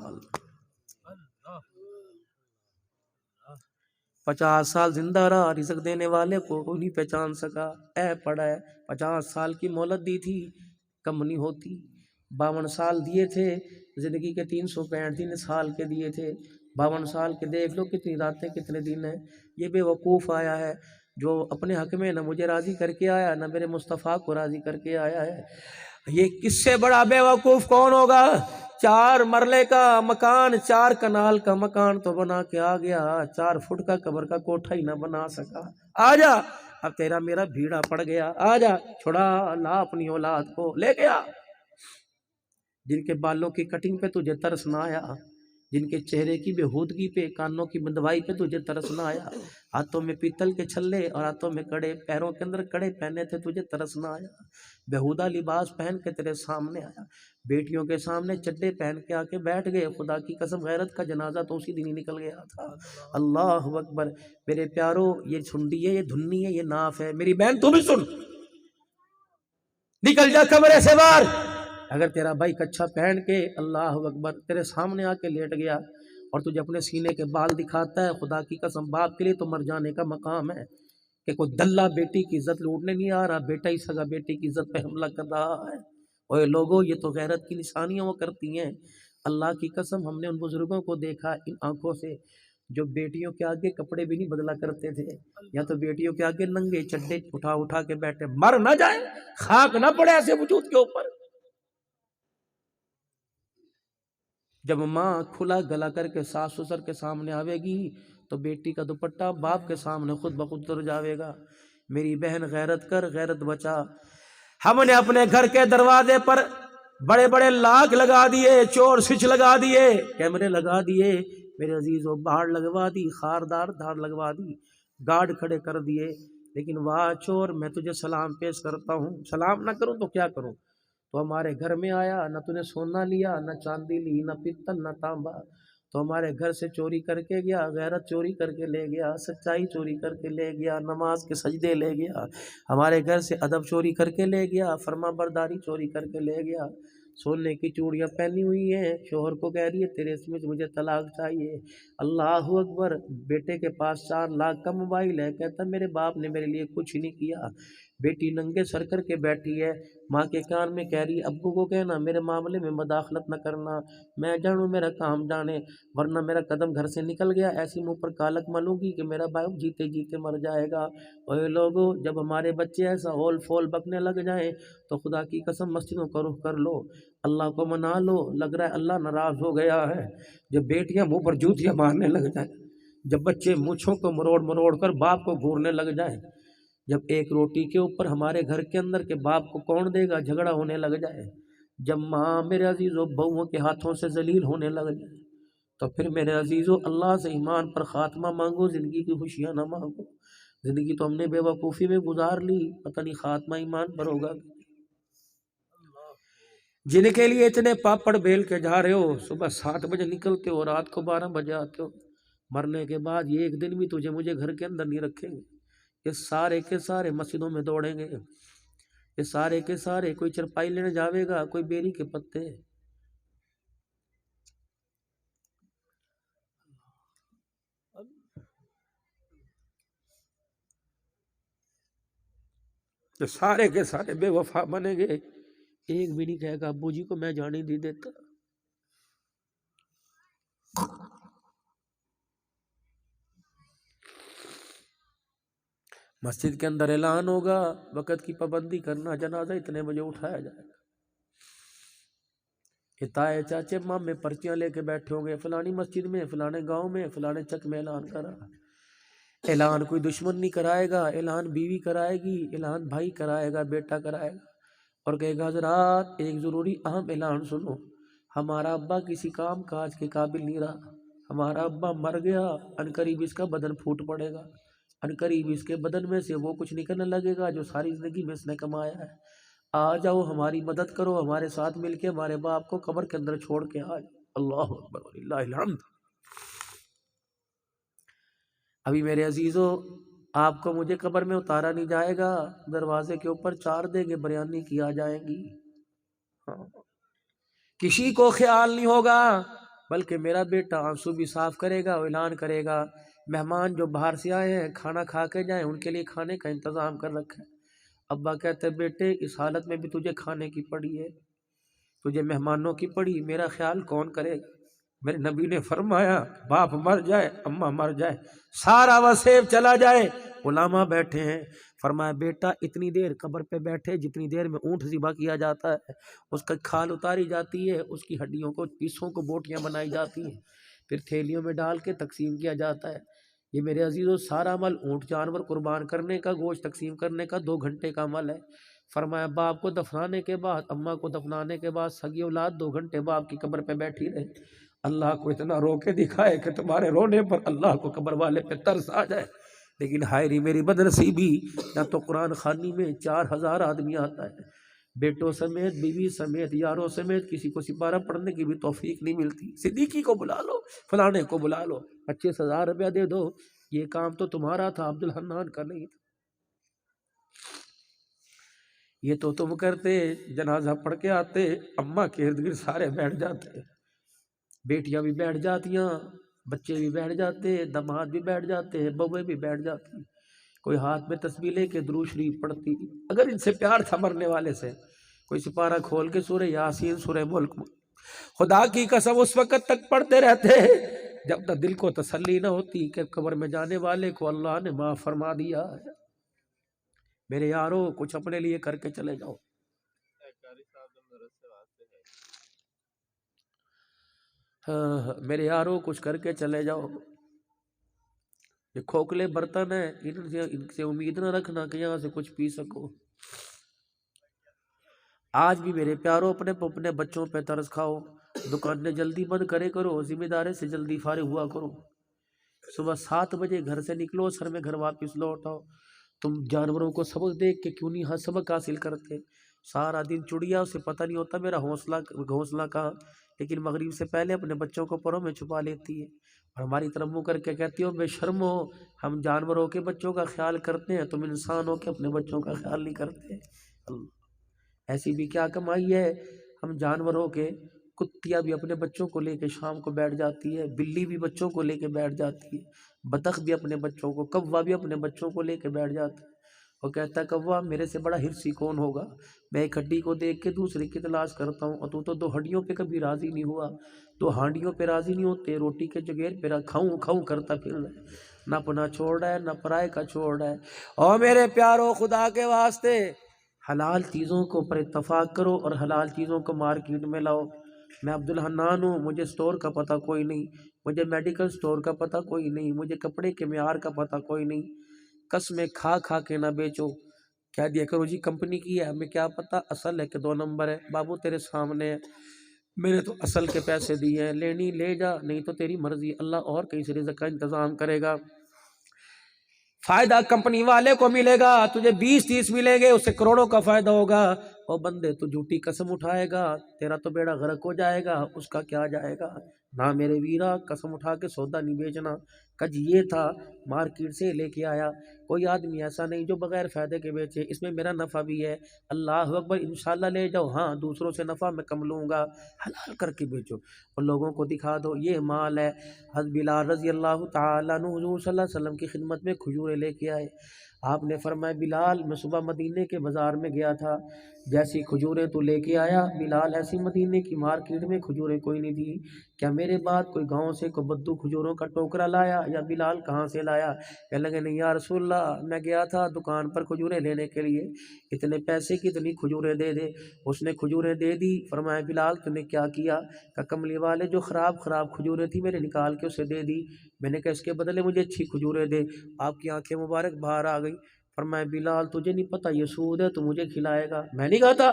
50 سال زندہ رہا، رزق دینے والے کو کوئی نہیں پہچان سکا۔ اے پڑا ہے 50 سال کی مہلت دی تھی، کم نہیں ہوتی۔ 52 سال دیے تھے، زندگی کے 365 سال کے دیے تھے، 52 سال کے دیکھ لو کتنی راتیں کتنے دن ہیں۔ یہ بے وقوف آیا ہے جو اپنے حق میں نہ مجھے راضی کر کے آیا نہ میرے مصطفیٰ کو راضی کر کے آیا ہے۔ یہ کس سے بڑا بے وقوف کون ہوگا؟ 4 مرلے کا مکان، 4 کنال کا مکان تو بنا کے آ گیا، 4 فٹ کا قبر کا کوٹھا ہی نہ بنا سکا۔ آ جا، اب تیرا میرا بھیڑا پڑ گیا، آ جا چھڑا لا اپنی اولاد کو لے گیا۔ جن کے بالوں کی کٹنگ پہ تجھے ترس نہ آیا، جن کے چہرے کی بےہودگی پہ، کانوں کی بندوائی پہ تجھے ترس نہ آیا، ہاتھوں میں پیتل کے چھلے اور ہاتھوں میں کڑے، پیروں کے اندر کڑے پہنے تھے، تجھے ترس نہ آیا، بےہودہ لباس پہن کے تیرے سامنے آیا، بیٹیوں کے سامنے چڈے پہن کے آ کے بیٹھ گئے، خدا کی قسم غیرت کا جنازہ تو اسی دن ہی نکل گیا تھا۔ اللہ اکبر۔ میرے پیارو، یہ سنڈی ہے، یہ دھنی ہے، یہ ناف ہے، میری بہن تو بھی سن، نکل جا کمرے سے باہر۔ اگر تیرا بھائی کچھا پہن کے اللہ اکبر تیرے سامنے آ کے لیٹ گیا اور تجھے اپنے سینے کے بال دکھاتا ہے، خدا کی قسم باپ کے لیے تو مر جانے کا مقام ہے کہ کوئی دلہ بیٹی کی عزت لوٹنے نہیں آ رہا، بیٹا ہی سگا بیٹی کی عزت پہ حملہ کر رہا ہے۔ اوے لوگوں، یہ تو غیرت کی نشانیاں وہ کرتی ہیں۔ اللہ کی قسم ہم نے ان بزرگوں کو دیکھا ان آنکھوں سے جو بیٹیوں کے آگے کپڑے بھی نہیں بدلا کرتے تھے، یا تو بیٹیوں کے آگے ننگے چڈے اٹھا اٹھا کے بیٹھے، مر نہ جائے، خاک نہ پڑے ایسے وجود کے اوپر۔ جب ماں کھلا گلا کر کے ساس سسر کے سامنے آوے گی تو بیٹی کا دوپٹہ باپ کے سامنے خود بخود اتر جاوے گا۔ میری بہن غیرت کر، غیرت بچا۔ ہم نے اپنے گھر کے دروازے پر بڑے بڑے لاک لگا دیے، چور سوئچ لگا دیے، کیمرے لگا دیے، میرے عزیزوں باڑ لگوا دی، خاردار دھار لگوا دی، گارڈ کھڑے کر دیے، لیکن واہ چور، میں تجھے سلام پیش کرتا ہوں، سلام نہ کروں تو کیا کروں؟ تو ہمارے گھر میں آیا، نہ تو نے سونا لیا، نہ چاندی لی، نہ پتل، نہ تانبا، تو ہمارے گھر سے چوری کر کے گیا، غیرت چوری کر کے لے گیا، سچائی چوری کر کے لے گیا، نماز کے سجدے لے گیا، ہمارے گھر سے ادب چوری کر کے لے گیا، فرما برداری چوری کر کے لے گیا، سونے کی چوڑیاں پہنی ہوئی ہیں، شوہر کو کہہ رہی ہے تیرے اس میں مجھے طلاق چاہیے۔ اللہ اکبر۔ بیٹے کے پاس 4 لاکھ کا موبائل ہے، کہتا میرے باپ نے میرے لیے کچھ نہیں کیا۔ بیٹی ننگے سر کر کے بیٹھی ہے، ماں کے کان میں کہہ رہی ہے ابو کو کہنا میرے معاملے میں مداخلت نہ کرنا، میں جانوں میرا کام جانے، ورنہ میرا قدم گھر سے نکل گیا ایسی منہ پر کالک ملوں گی کہ میرا باپ جیتے جیتے مر جائے گا۔ اور لوگوں، جب ہمارے بچے ایسا ہول فول بکنے لگ جائیں تو خدا کی قسم مسجدوں کا رخ کر لو، اللہ کو منا لو، لگ رہا ہے اللہ ناراض ہو گیا ہے۔ جب بیٹیاں منہ پر جوتیاں مارنے لگ جائیں، جب بچے مونچھوں کو مروڑ مروڑ کر باپ کو گھورنے لگ جائیں، جب ایک روٹی کے اوپر ہمارے گھر کے اندر کے باپ کو کون دے گا جھگڑا ہونے لگ جائے، جب ماں میرے عزیزوں بہوؤں کے ہاتھوں سے ذلیل ہونے لگ جائے، تو پھر میرے عزیزوں اللہ سے ایمان پر خاتمہ مانگو، زندگی کی خوشیاں نہ مانگو۔ زندگی تو ہم نے بے وقوفی میں گزار لی، پتہ نہیں خاتمہ ایمان پر ہوگا۔ جن کے لیے اتنے پاپڑ بیل کے جا رہے ہو، صبح 7 بجے نکلتے ہو، رات کو 12 بجے آتے ہو، مرنے کے بعد یہ ایک دن بھی تجھے مجھے گھر کے اندر نہیں رکھیں گے، یہ سارے کے سارے مسجدوں میں دوڑیں گے، یہ سارے کے سارے کوئی چرپائی لینے جاوے گا، کوئی بیری کے پتے، یہ سارے کے سارے بے وفا بنیں گے، ایک بھی نہیں کہے گا ابو جی کو میں جانے نہیں دیتا۔ مسجد کے اندر اعلان ہوگا، وقت کی پابندی کرنا، جنازہ اتنے بجے اٹھایا جائے گا، تائے چاچے مامے پرچیاں لے کے بیٹھے ہوں گے، فلانی مسجد میں، فلانے گاؤں میں، فلانے چک میں اعلان کرا۔ اعلان کوئی دشمن نہیں کرائے گا، اعلان بیوی کرائے گی، اعلان بھائی کرائے گا، بیٹا کرائے گا، اور کہے گا حضرات ایک ضروری اہم اعلان سنو، ہمارا ابا کسی کام کاج کے قابل نہیں رہا، ہمارا ابا مر گیا، عنقریب اس کا بدن پھوٹ پڑے گا، عنقریب اس کے بدن میں سے وہ کچھ نکلنے لگے گا جو ساری زندگی میں اس نے کمایا ہے، آ جاؤ ہماری مدد کرو، ہمارے ساتھ مل کے ہمارے باپ کو قبر کے اندر چھوڑ کے آ جاؤ۔ اللہ اکبر وللہ الحمد۔ ابھی میرے عزیزوں آپ کو مجھے قبر میں اتارا نہیں جائے گا، دروازے کے اوپر 4 دیگیں بریانی کی آ جائیں گی۔ ہاں، کسی کو خیال نہیں ہوگا، بلکہ میرا بیٹا آنسو بھی صاف کرے گا، اعلان کرے گا مہمان جو باہر سے آئے ہیں کھانا کھا کے جائیں، ان کے لیے کھانے کا انتظام کر رکھا ہے۔ ابا کہتے بیٹے اس حالت میں بھی تجھے کھانے کی پڑی ہے، تجھے مہمانوں کی پڑی، میرا خیال کون کرے گا؟ میرے نبی نے فرمایا باپ مر جائے، اماں مر جائے، سارا وسیب چلا جائے، علماء بیٹھے ہیں، فرمایا بیٹا اتنی دیر قبر پہ بیٹھے جتنی دیر میں اونٹ ذبح کیا جاتا ہے، اس کا کھال اتاری جاتی ہے، اس کی ہڈیوں کو پیسوں کو بوٹیاں بنائی جاتی ہیں، پھر تھیلیوں میں ڈال کے تقسیم کیا جاتا ہے۔ یہ میرے عزیزو سارا عمل اونٹ جانور قربان کرنے کا، گوشت تقسیم کرنے کا 2 گھنٹے کا عمل ہے۔ فرمایا باپ کو دفنانے کے بعد، اماں کو دفنانے کے بعد سگی اولاد 2 گھنٹے باپ کی قبر پہ بیٹھی رہے، اللہ کو اتنا رو کے دکھائے کہ تمہارے رونے پر اللہ کو قبر والے پہ ترس آ جائے۔ لیکن ہائے ری میری بدنصیبی، نہ تو قرآن خوانی میں 4000 آدمی آتا ہے، بیٹوں سمیت بیوی سمیت یاروں سمیت کسی کو سپارہ پڑھنے کی بھی توفیق نہیں ملتی۔ صدیقی کو بلا لو، فلانے کو بلا لو، 25,000 روپیہ دے دو، یہ کام تو تمہارا تھا، عبدالحنان کا نہیں تھا۔ یہ تو تم کرتے، جنازہ پڑھ کے آتے، اماں کے ارد گرد سارے بیٹھ جاتے، بیٹیاں بھی بیٹھ جاتیاں، بچے بھی بیٹھ جاتے، داماد بھی بیٹھ جاتے، بوے بھی بیٹھ جاتی، کوئی ہاتھ میں تسبیح لے کے درود شریف پڑھتی۔ اگر ان سے پیار تھا مرنے والے سے، کوئی سپارہ کھول کے سورہ یاسین، سورہ ملک، خدا کی قسم اس وقت تک پڑھتے رہتے جب تک دل کو تسلی نہ ہوتی کہ قبر میں جانے والے کو اللہ نے معاف فرما دیا ہے۔ میرے یارو کچھ اپنے لیے کر کے چلے جاؤ۔ میرے یارو کچھ کر کے چلے جاؤ۔ یہ کھوکھلے برتن ہیں، ان سے امید نہ رکھنا کہ یہاں سے کچھ پی سکو۔ آج بھی میرے پیارو اپنے بچوں پہ ترس کھاؤ، دکانیں جلدی بند کرے کرو، ذمہ داری سے جلدی فارغ ہوا کرو، صبح 7 بجے گھر سے نکلو، سر میں گھر واپس لوٹ آؤ۔ تم جانوروں کو سبق دیکھ کے کیوں نہیں سبق حاصل کرتے؟ سارا دن چڑیا، اسے پتہ نہیں ہوتا میرا گھونسلہ کہاں، لیکن مغرب سے پہلے اپنے بچوں کو پروں میں چھپا لیتی ہے، اور ہماری طرف منہ کر کے کہتی ہو بے شرم ہو، ہم جانوروں کے بچوں کا خیال کرتے ہیں، تم انسان ہو کے اپنے بچوں کا خیال نہیں کرتے۔ ایسی بھی کیا کمائی ہے، ہم جانوروں کے، کتیا بھی اپنے بچوں کو لے کے شام کو بیٹھ جاتی ہے، بلی بھی بچوں کو لے کے بیٹھ جاتی ہے، بطخ بھی اپنے بچوں کو، کوا بھی اپنے بچوں کو لے کے بیٹھ جاتا ہے۔ وہ کہتا ہے کوا میرے سے بڑا ہرسی کون ہوگا، میں ایک ہڈی کو دیکھ کے دوسرے کی تلاش کرتا ہوں، اور تو 2 ہڈیوں پہ کبھی راضی نہیں ہوا، 2 ہانڈیوں پہ راضی نہیں ہوتے، روٹی کے جگیر پہ کھاؤں کھاؤں کرتا پھر رہا ہے، نہ اپنا چھوڑ رہا ہے نہ پرائے کا چھوڑ رہا ہے۔ اور میرے پیارو خدا کے واسطے حلال چیزوں کو پر اتفاق کرو اور حلال چیزوں کو مارکیٹ میں لاؤ۔ میں عبدالحنان ہوں، مجھے سٹور کا پتہ کوئی نہیں، مجھے میڈیکل سٹور کا پتہ کوئی نہیں، مجھے کپڑے کے معیار کا پتہ کوئی نہیں، قسمیں کھا کھا کے نہ بیچو۔ کہہ دیا کرو جی کمپنی کی ہے، ہمیں کیا پتہ اصل ہے کہ 2 نمبر ہے، بابو تیرے سامنے ہے، میں نے تو اصل کے پیسے دیے ہیں، لینی لے جا، نہیں تو تیری مرضی، اللہ اور کہیں سے رزق کا انتظام کرے گا۔ فائدہ کمپنی والے کو ملے گا، تجھے 20-30 ملیں گے، اسے کروڑوں کا فائدہ ہوگا۔ اور بندے تو جھوٹی قسم اٹھائے گا، تیرا تو بیڑا غرق ہو جائے گا، اس کا کیا جائے گا۔ نہ میرے ویرا قسم اٹھا کے سودا نہیں بیچنا۔ کج یہ تھا مارکیٹ سے لے کے آیا، کوئی آدمی ایسا نہیں جو بغیر فائدے کے بیچے، اس میں میرا نفع بھی ہے، اللہ اکبر انشاءاللہ لے جاؤ، ہاں دوسروں سے نفع میں کم لوں گا، حلال کر کے بیچو اور لوگوں کو دکھا دو یہ مال ہے۔ حضرت بلال رضی اللہ تعالیٰ عنہ حضور صلی اللہ علیہ وسلم کی خدمت میں کھجوریں لے کے آئے، آپ نے فرمایا بلال میں صبح مدینے کے بازار میں گیا تھا، جیسی کھجوریں تو لے کے آیا بلال ایسی مدینے کی مارکیٹ میں کھجوریں کوئی نہیں تھی، کیا میرے بعد کوئی گاؤں سے کوئی بدو کھجوروں کا ٹوکرا لایا یا بلال کہاں سے لایا؟ کہنے لگے نہیں یا رسول اللہ، میں گیا تھا دکان پر کھجوریں لینے کے لیے، اتنے پیسے کی اتنی کھجوریں دے دے، اس نے کھجوریں دے دی، فرمایا بلال تو نے کیا کیا؟ کہ کملی والے جو خراب کھجوریں تھی میں نے نکال کے اسے دے دی، میں نے کہا اس کے بدلے مجھے اچھی کھجوریں دے، آپ کی آنکھیں مبارک باہر آ گئی، فرمایا بلال تجھے نہیں پتہ یہ سود ہے، تو مجھے کھلائے گا؟ میں نہیں کہتا،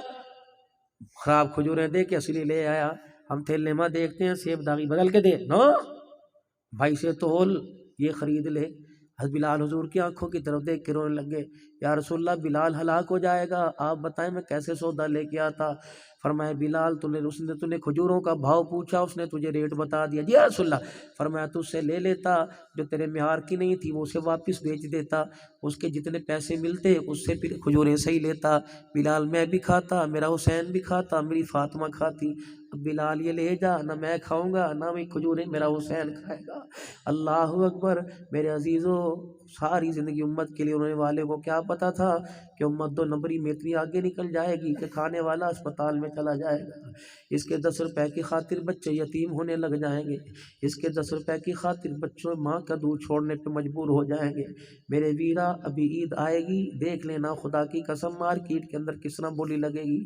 خراب کھجوریں دے کے اصلی لے آیا، ہم تھیلے میں دیکھتے ہیں سیب داغی بدل کے دے، نو بھائی سے تول یہ خرید لے۔ حضرت بلال حضور کی آنکھوں کی طرف دیکھ کے رونے لگے، یا رسول اللہ بلال ہلاک ہو جائے گا، آپ بتائیں میں کیسے سودا لے کے آتا؟ فرمایا بلال اس نے کھجوروں کا بھاؤ پوچھا، اس نے تجھے ریٹ بتا دیا، جی یا رسول اللہ۔ فرمایا تو اس سے لے لیتا، جو تیرے معیار کی نہیں تھی وہ اسے واپس بیچ دیتا، اس کے جتنے پیسے ملتے اس سے پھر کھجوریں صحیح لیتا، بلال میں بھی کھاتا، میرا حسین بھی کھاتا، میری فاطمہ کھاتی۔ اب بلال یہ لے جا، نہ میں کھاؤں گا نہ میں کھجوریں میرا حسین کھائے گا۔ اللہ اکبر میرے عزیزو، ساری زندگی امت کے لیے انہوں والے کو کیا پتا تھا کہ امت 2 نمبری میں اتنی آگے نکل جائے گی کہ کھانے والا اسپتال میں چلا جائے گا، اس کے 10 روپے کی خاطر بچے یتیم ہونے لگ جائیں گے، اس کے 10 روپے کی خاطر بچوں ماں کا دودھ چھوڑنے پہ مجبور ہو جائیں گے۔ میرے ویرا ابھی عید آئے گی، دیکھ لینا خدا کی قسم مارکیٹ کے اندر کس طرح بولی لگے گی،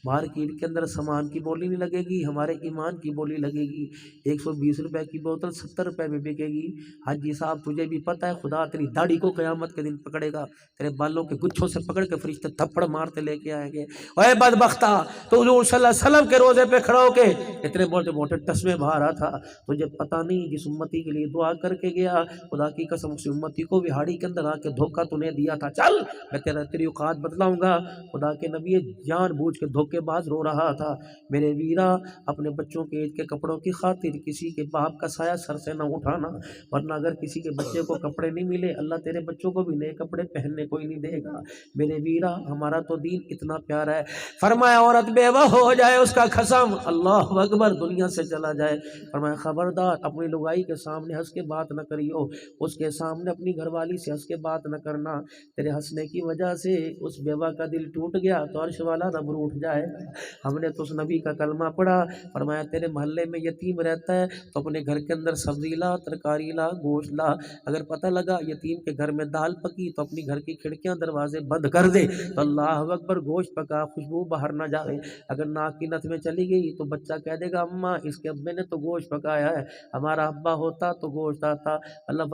مارکیٹ کے اندر سامان کی بولی نہیں لگے گی، ہمارے ایمان کی بولی لگے گی۔ 120 روپے کی بوتل 70 روپے میں بکے گی۔ حاجی صاحب تجھے بھی پتہ ہے خدا تیری داڑھی کو قیامت کے دن پکڑے گا، تیرے بالوں کے گچھوں سے پکڑ کے فرشتے تھپڑ مارتے لے کے آئیں گے۔ اے بدبختہ، تو حضور صلی اللہ علیہ وسلم کے روزے پہ کھڑا ہو کے اتنے موٹے موٹے تسبیح بہا رہا تھا، تجھے پتہ نہیں جس امتی کے لیے دعا کر کے گیا خدا کی قسم اس امتی کو بھی ہاڑی کے اندر آ کے دھوکہ تو نے دیا تھا، چل میں تیری اوقات بتلاؤں گا۔ خدا کے نبی جان بوجھ کے دھوکے باز رو رہا تھا۔ میرے ویرا اپنے بچوں کے عید کے کپڑوں کی خاطر کسی کے باپ کا سایہ سر سے نہ اٹھانا، ورنہ اگر کسی کے بچے کو کپڑے نہیں ملے اللہ تیرے بچوں کو بھی نئے کپڑے پہننے کو ہی نہیں دے گا۔ میرے ویرا ہمارا تو دین اتنا پیارا ہے، فرمایا عورت بیوہ ہو جائے اس کا قسم اللہ اکبر دنیا سے چلا جائے، فرمایا خبردار اپنی لگائی کے سامنے ہنس کے بات نہ کریو، اس کے سامنے اپنی گھر والی سے ہنس کے بات نہ کرنا، تیرے ہنسنے کی وجہ سے اس بیوہ کا دل ٹوٹ گیا تو عرش والا رب روٹھ جائے گا۔ ہم نے تو اس نبی کا کلمہ پڑھا، فرمایا تیرے محلے میں یتیم رہتا ہے تو اپنے گھر کے اندر سبزی لا، ترکاری لا، گوشت لا، اگر پتہ لگا یتیم کے گھر میں دال پکی تو اپنی گھر کی کھڑکیاں دروازے بند کر دے تو اللہ اکبر گوشت پکا خوشبو باہر نہ جائے، اگر ناک کی نت میں چلی گئی تو بچہ کہہ دے گا اماں اس کے ابے نے تو گوشت پکایا ہے، ہمارا ابا ہوتا تو گوشت آتا۔ اللہ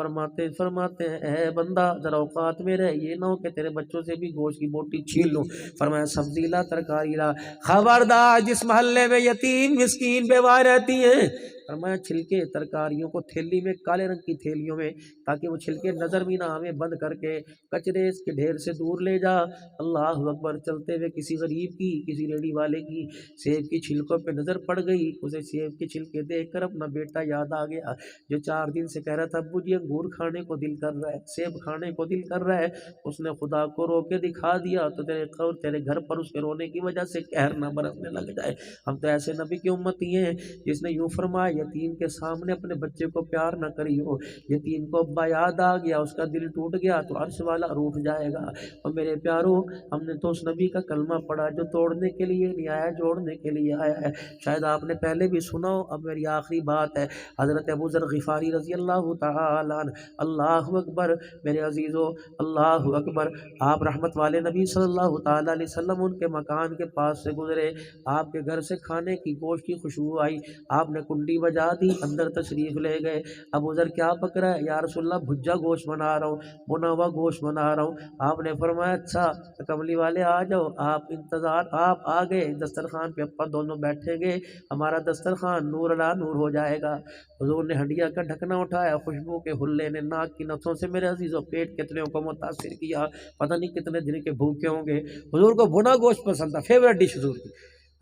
فرماتے ہیں اے بندہ ذرا اوقات میں رہ، یہ نہ ہو کہ تیرے بچوں سے بھی گوشت کی بوٹی چھین لوں۔ فرمایا سبزی لا، ترکاری لا، خبردار جس محلے میں یتیم مسکین بیوہ رہتی ہیں، فرمایا چھلکے ترکاریوں کو تھیلی میں کالے رنگ کی تھیلیوں میں تاکہ وہ چھلکے نظر بھی نہ آویں بند کر کے کچرے اس کے ڈھیر سے دور لے جا۔ اللہ اکبر چلتے ہوئے کسی غریب کی، کسی ریڑھی والے کی سیب کی چھلکوں پہ نظر پڑ گئی، اسے سیب کے چھلکے دیکھ کر اپنا بیٹا یاد آ گیا جو 4 دن سے کہہ رہا تھا ابو جی انگور کھانے کو دل کر رہا ہے، سیب کھانے کو دل کر رہا ہے، اس نے خدا کو رو کے دکھا دیا تو تیرے گھر پر اس کے رونے کی وجہ سے قہر نہ برسنے لگ جائے۔ ہم تو ایسے نبی کی امتی ہیں جس نے یوں فرمایا یتیم کے سامنے اپنے بچے کو پیار نہ کریو، یتیم کو ابا یاد آ گیا اس کا دل ٹوٹ گیا تو عرش والا روٹھ جائے گا۔ اور میرے پیارو ہم نے تو اس نبی کا کلمہ پڑھا جو توڑنے کے لیے نہیں آیا، جوڑنے کے لیے آیا ہے، شاید آپ نے پہلے بھی سنا ہو۔ اب میری آخری بات ہے، حضرت ابو ذر غفاری رضی اللہ تعالی عنہ، اللہ اکبر میرے عزیزو اللہ اکبر، آپ رحمت والے نبی صلی اللہ تعالی علیہ وسلم ان کے مکان کے پاس سے گزرے، آپ کے گھر سے کھانے کی گوشت کی خوشبو آئی، آپ نے کنڈی بجا دی، اندر تشریف لے گئے۔ ابو ذر کیا پک رہا ہے؟ یا رسول اللہ بھجا گوشت بنا رہا ہوں، بنا ہوا گوشت بنا رہا ہوں۔ آپ نے فرمایا اچھا کملی والے آ جاؤ، آپ انتظار، آپ آ گئے دسترخوان پہ اپا دونوں بیٹھیں گے، ہمارا دسترخوان نور علا نور ہو جائے گا۔ حضور نے ہنڈیا کا ڈھکنا اٹھایا، خوشبو کے حلے نے ناک کی نسوں سے میرے عزیزوں پیٹ کتنے کو متاثر کیا، پتہ نہیں کتنے دن کے بھوکے ہوں گے۔ حضور کو بھنا گوشت پسند تھا، فیوریٹ ڈش حضور کی۔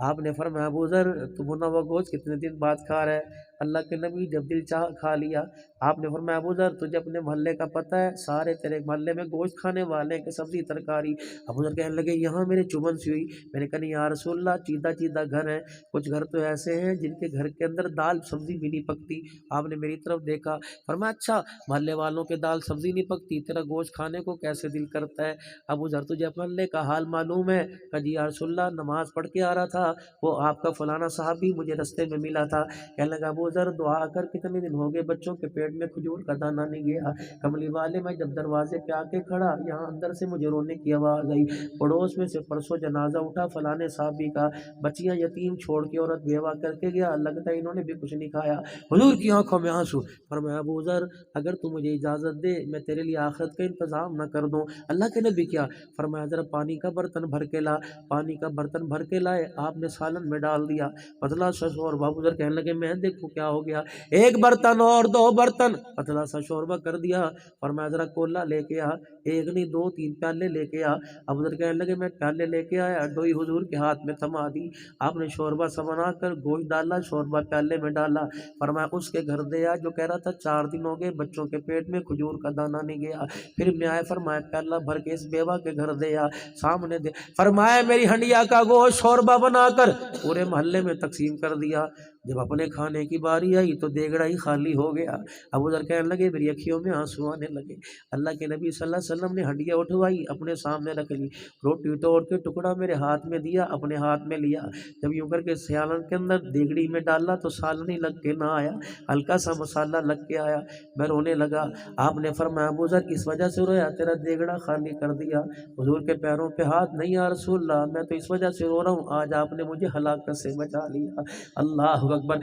آپ نے فرمایا ابو ذر تو بھنا ہوا گوشت کتنے دن بعد کھا رہا ہے؟ اللہ کے نبی جب دل چاہ کھا لیا۔ آپ نے فرمایا ابو ذر تجھے اپنے محلے کا پتہ ہے، سارے تیرے محلے میں گوشت کھانے والے ہیں کہ سبزی ترکاری؟ ابو ذر کہنے لگے یہاں میرے چبھن سی ہوئی، میں نے کہا نہیں یا رسول اللہ چیدہ چیدہ گھر ہیں، کچھ گھر تو ایسے ہیں جن کے گھر کے اندر دال سبزی بھی نہیں پکتی۔ آپ نے میری طرف دیکھا، فرمایا اچھا محلے والوں کے دال سبزی نہیں پکتی، تیرا گوشت کھانے کو کیسے دل کرتا ہے؟ ابو ذر تجھے محلے کا حال معلوم ہے؟ کہ جی یا رسول اللہ نماز پڑھ کے آ رہا تھا، وہ آپ کا فلانا صحابی مجھے رستے میں ملا تھا، کہنے لگا ابو ذر دعا کر کتنے دن ہو گئے بچوں کے پیٹ میں کھجور کا دانہ نہیں گیا۔ کملی والے میں جب دروازے پہ آ کے کھڑا یہاں اندر سے مجھے رونے کی آواز آئی، پڑوس میں سے پرسوں جنازہ اٹھا فلانے صحابی کا، بچیاں یتیم چھوڑ کے عورت بیوہ کر کے گیا، لگتا ہے انہوں نے بھی کچھ نہیں کھایا۔ حضور کی آنکھوں میں آنسو، فرمایا ابو ذر اگر تو مجھے اجازت دے میں تیرے لیے آخرت کا انتظام نہ کر دوں؟ اللہ کے نبی کیا فرمایا ذرا پانی کا برتن بھر کے لا، پانی کا برتن بھر کے لائے، آپ نے سالن میں ڈال دیا، پتلا سس، اور ابو ذر کہنے لگے میں دیکھوں کیا ہو گیا؟ ایک برتن اور دو برتن، پتلا سا شوربہ کر دیا، فرمایا ذرا کولہ لے کے آ، ایک نہیں دو تین پیالے لے کے آ۔ ابو ذر کہنے لگے میں پیالے لے کے آیا، ڈوئی حضور کے ہاتھ میں تھما دی، آپ نے شوربہ سا بنا کر گوشت ڈالا، شوربہ پیالے میں ڈالا، فرمایا اس کے گھر دے آ جو کہہ رہا تھا 4 دن ہو گئے بچوں کے پیٹ میں کھجور کا دانہ نہیں گیا، پھر میں آئے، فرمایا پیالہ بھر کے اس بیوہ کے گھر دے آ، سامنے دے، فرمایا میری ہنڈیا کا گوشت شوربہ بنا کر پورے محلے میں تقسیم کر دیا۔ جب اپنے کھانے کی باری آئی تو دیگڑا ہی خالی ہو گیا۔ ابو ذر کہنے لگے میری اکھیوں میں آنسو آنے لگے۔ اللہ کے نبی صلی اللہ علیہ وسلم نے ہنڈیا اٹھوائی، اپنے سامنے رکھ لی، روٹی توڑ کے ٹکڑا میرے ہاتھ میں دیا، اپنے ہاتھ میں لیا، جب یوں کر کے سیالن کے اندر دیگڑی میں ڈالا تو سالن ہی لگ کے نہ آیا، ہلکا سا مسالہ لگ کے آیا، میں رونے لگا۔ آپ نے فرمایا ابو ذر اس وجہ سے رویا تیرا دیگڑا خالی کر دیا؟ حضور کے پیروں پہ ہاتھ، نہیں یا رسول اللہ میں تو اس وجہ سے رو رہا ہوں، آج آپ نے مجھے ہلاکت سے بچا لیا۔ اللہ اکبر۔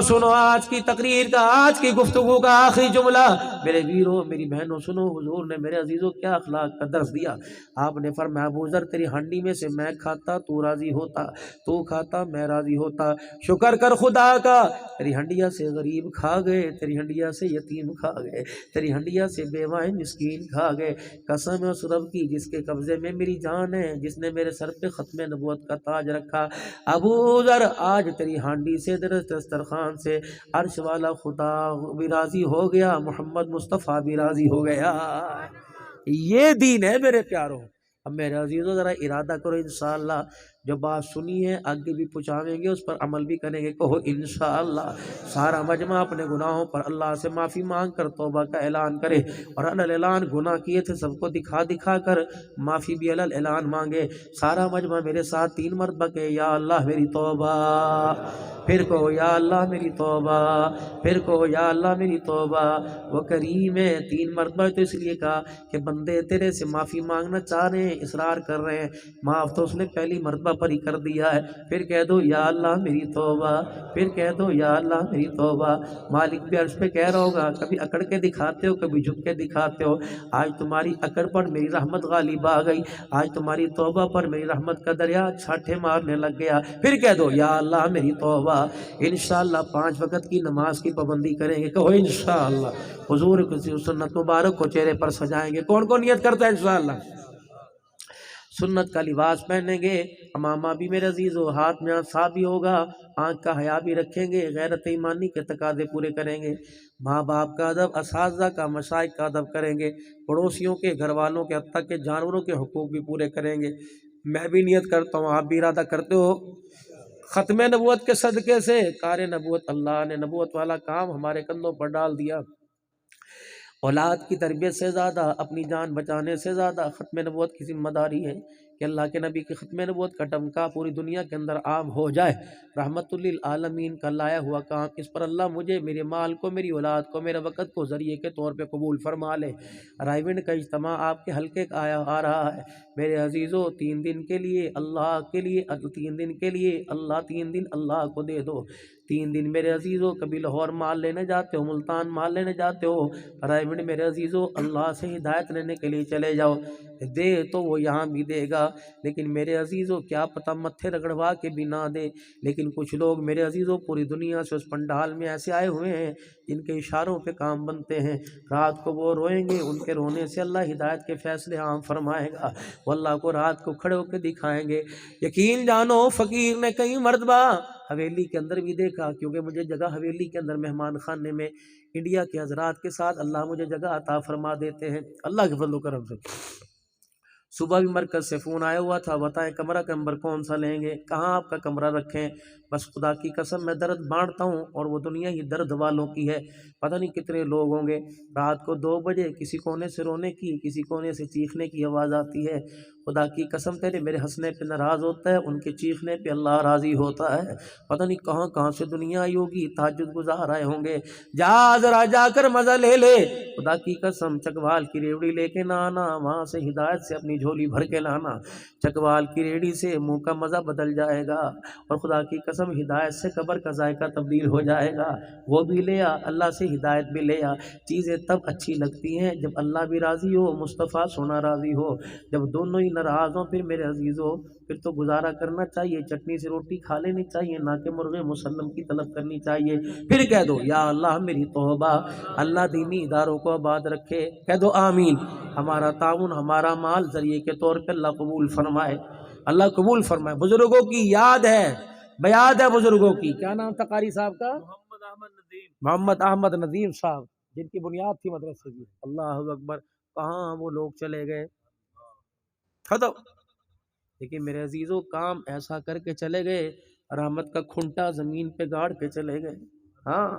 سنو آج کی تقریر کا، آج کی گفتگو کا آخری جملہ، میرے ویرو میری بہنوں سنو، حضور نے میرے عزیزوں کیا اخلاق کا درس دیا۔ آپ نے فرمایا ابو ذر تیری ہنڈی میں سے میں کھاتا تو راضی ہوتا، تو کھاتا میں راضی ہوتا، شکر کر خدا کا، تیری ہنڈیا سے غریب کھا گئے، تیری ہنڈیا سے یتیم کھا گئے، تیری ہنڈیا سے بیوائیں مسکین کھا گئے، قسم ہے اس رب کی جس کے قبضے میں میری جان ہے، جس نے میرے سر پہ ختم نبوت کا تاج رکھا، ابو ذر آج تیری ہانڈی سے دسترخوان سے عرش والا خدا بھی راضی ہو گیا، محمد مصطفیٰ بھی راضی ہو گیا۔ یہ دین ہے میرے پیاروں۔ اب میرے عزیزوں ذرا ارادہ کرو انشاءاللہ جو بات سنی ہے آگے بھی پہنچاویں گے، اس پر عمل بھی کریں گے، کہو انشاءاللہ۔ سارا مجمع اپنے گناہوں پر اللہ سے معافی مانگ کر توبہ کا اعلان کرے، اور اعلان گناہ کیے تھے سب کو دکھا دکھا کر معافی بھی اعلان مانگے۔ سارا مجمع میرے ساتھ 3 مرتبہ کہ یا اللہ میری توبہ، پھر کہو یا اللہ میری توبہ، پھر کہو یا اللہ میری توبہ۔ وہ کریم ہے 3 مرتبہ تو اس لیے کہا کہ بندے تیرے سے معافی مانگنا چاہ رہے ہیں، اصرار کر رہے ہیں، معاف تو اس نے پہلی مرتبہ پر ہی کر دیا ہے، پھر کہہ دو یا اللہ میری توبہ، پھر کہہ دو یا اللہ میری توبہ۔ مالک بھی عرش پہ کہہ رہا ہوگا کبھی اکڑ کے دکھاتے ہو کبھی جھک کے دکھاتے ہو، آج تمہاری اکڑ پر میری رحمت غالب آ گئی، آج تمہاری توبہ پر میری رحمت کا دریا چھاٹے مارنے لگ گیا، پھر کہہ دو یا اللہ میری توبہ۔ انشاءاللہ 5 وقت کی نماز کی پابندی کریں گے، کہو انشاءاللہ۔ حضور کی سنت مبارک کو چہرے پر سجائیں گے، کون کون نیت کرتا ہے انشاءاللہ؟ سنت کا لباس پہنیں گے، امامہ بھی میرے عزیزو، ہاتھ میں عصا بھی ہوگا، آنکھ کا حیا بھی رکھیں گے، غیرت ایمانی کے تقاضے پورے کریں گے، ماں باپ کا ادب، اساتذہ کا، مشائخ کا ادب کریں گے، پڑوسیوں کے، گھر والوں کے، حتیٰ کہ جانوروں کے حقوق بھی پورے کریں گے۔ میں بھی نیت کرتا ہوں، آپ بھی ارادہ کرتے ہو، ختم نبوت کے صدقے سے کار نبوت، اللہ نے نبوت والا کام ہمارے کندھوں پر ڈال دیا، اولاد کی تربیت سے زیادہ، اپنی جان بچانے سے زیادہ ختم نبوت کی ذمہ داری ہے کہ اللہ کے نبی کی ختم نبوت کا ٹمکا پوری دنیا کے اندر عام ہو جائے، رحمت للعالمین کا لایا ہوا کام، اس پر اللہ مجھے، میرے مال کو، میری اولاد کو، میرے وقت کو ذریعے کے طور پہ قبول فرما لے۔ رائیونڈ کا اجتماع آپ کے حلقے کا آ رہا ہے میرے عزیزو، 3 دن کے لیے اللہ کے لیے، 3 دن کے لیے اللہ، 3 دن اللہ کو دے دو، 3 دن میرے عزیزو، کبھی لاہور مال لینے جاتے ہو، ملتان مال لینے جاتے ہو، رائیونڈ میرے عزیزو اللہ سے ہدایت لینے کے لیے چلے جاؤ، دے تو وہ یہاں بھی دے گا، لیکن میرے عزیزو کیا پتہ متھے رگڑوا کے بھی نہ دے، لیکن کچھ لوگ میرے عزیزو پوری دنیا سے اس پنڈال میں ایسے آئے ہوئے ہیں جن کے اشاروں پہ کام بنتے ہیں، رات کو وہ روئیں گے، ان کے رونے سے اللہ ہدایت کے فیصلے عام فرمائے گا، وہ اللہ کو رات کو کھڑے ہو کے دکھائیں گے۔ یقین جانو فقیر نے کئی مرتبہ حویلی کے اندر بھی دیکھا، کیونکہ مجھے جگہ حویلی کے اندر مہمان خانے میں انڈیا کے حضرات کے ساتھ اللہ مجھے جگہ عطا فرما دیتے ہیں اللہ کے فضل و کرم سے۔ صبح بھی مرکز سے فون آیا ہوا تھا، بتائیں کمرہ کا نمبر کون سا لیں گے، کہاں آپ کا کمرہ رکھیں، بس خدا کی قسم میں درد بانٹتا ہوں، اور وہ دنیا ہی درد والوں کی ہے، پتہ نہیں کتنے لوگ ہوں گے، رات کو 2 بجے کسی کونے سے رونے کی، کسی کونے سے چیخنے کی آواز آتی ہے، خدا کی قسم تیرے میرے ہنسنے پہ ناراض ہوتا ہے، ان کے چیخنے پہ اللہ راضی ہوتا ہے، پتہ نہیں کہاں کہاں سے دنیا آئی ہوگی، تہجد گزار آئے ہوں گے، جا ذرا جا کر مزہ لے لے، خدا کی قسم چکوال کی ریوڑی لے کے نہ آنا، وہاں سے ہدایت سے اپنی جھولی بھر کے لانا، چکوال کی ریڑھی سے منہ کا مزہ بدل جائے گا، اور خدا کی قسم ہدایت سے قبر کا ذائقہ تبدیل ہو جائے گا، وہ بھی لے آ، اللہ سے ہدایت بھی لے آ، چیزیں تب اچھی لگتی ہیں جب اللہ بھی راضی ہو، مصطفیٰ سونا راضی ہو، جب دونوں ہی ناراض ہوں پھر میرے عزیزوں پھر تو گزارا کرنا چاہیے، چٹنی سے روٹی کھا لینی چاہیے، نہ کہ مرغ مسلم کی طلب کرنی چاہیے۔ پھر کہہ دو یا اللہ میری توبہ، اللہ دینی اداروں کو آباد رکھے، کہہ دو آمین۔ ہمارا تعاون، ہمارا مال ذریعے کے طور پہ اللہ قبول فرمائے، اللہ قبول فرمائے۔ بزرگوں کی یاد ہے، بیاد ہے بزرگوں کی۔ کیا نام تھا قاری صاحب کا؟ محمد احمد ندیم صاحب، جن کی بنیاد تھی مدرسے کی۔ اللہ اکبر، کہاں وہ لوگ چلے گئے، ختم۔ لیکن میرے عزیزوں کام ایسا کر کے چلے گئے، رحمت کا کھنٹا زمین پہ گاڑ کے چلے گئے۔ ہاں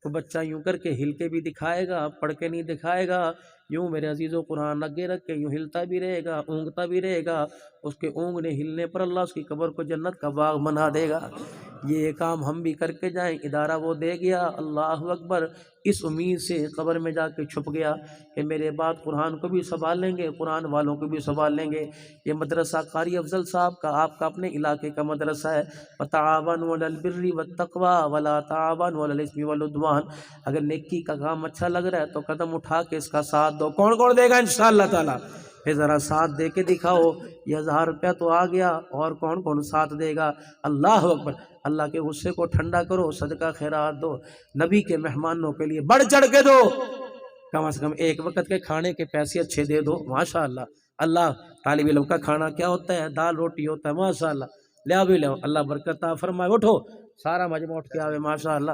تو بچہ یوں کر کے ہل کے بھی دکھائے گا، پڑھ کے نہیں دکھائے گا، یوں میرے عزیزوں قرآن اگے رکھ کے یوں ہلتا بھی رہے گا، اونگتا بھی رہے گا، اس کے اونگنے ہلنے پر اللہ اس کی قبر کو جنت کا باغ بنا دے گا۔ یہ کام ہم بھی کر کے جائیں، ادارہ وہ دے گیا، اللہ اکبر، اس امید سے قبر میں جا کے چھپ گیا کہ میرے بعد قرآن کو بھی سنبھال لیں گے، قرآن والوں کو بھی سنبھال لیں گے۔ یہ مدرسہ قاری افضل صاحب کا، آپ کا اپنے علاقے کا مدرسہ ہے۔ وَتَعَاوَنُوا عَلَى الْبِرِّ وَالتَّقْوَىٰ وَلَا تَعَاوَنُوا عَلَى الْإِثْمِ وَالْعُدْوَانِ۔ اگر نیکی کا کام اچھا لگ رہا ہے تو قدم اٹھا کے اس کا ساتھ دو۔ کون کون دے گا انشاءاللہ تعالیٰ؟ پھر ذرا ساتھ دے کے دکھاؤ۔ یہ 1000 روپیہ تو آ گیا، اور کون کون ساتھ دے گا؟ اللہ اکبر۔ اللہ کے غصے کو ٹھنڈا کرو، صدقہ خیرات دو، نبی کے مہمانوں کے لیے بڑھ چڑھ کے دو، کم از کم ایک وقت کے کھانے کے پیسے اچھے دے دو، ماشاءاللہ۔ اللہ طالب علم کا کھانا کیا ہوتا ہے؟ دال روٹی ہوتا ہے، ماشاءاللہ۔ لیا بھی لو، اللہ برکت عطا فرمائے۔ اٹھو سارا مجمع اٹھ کے آوے، ماشاءاللہ۔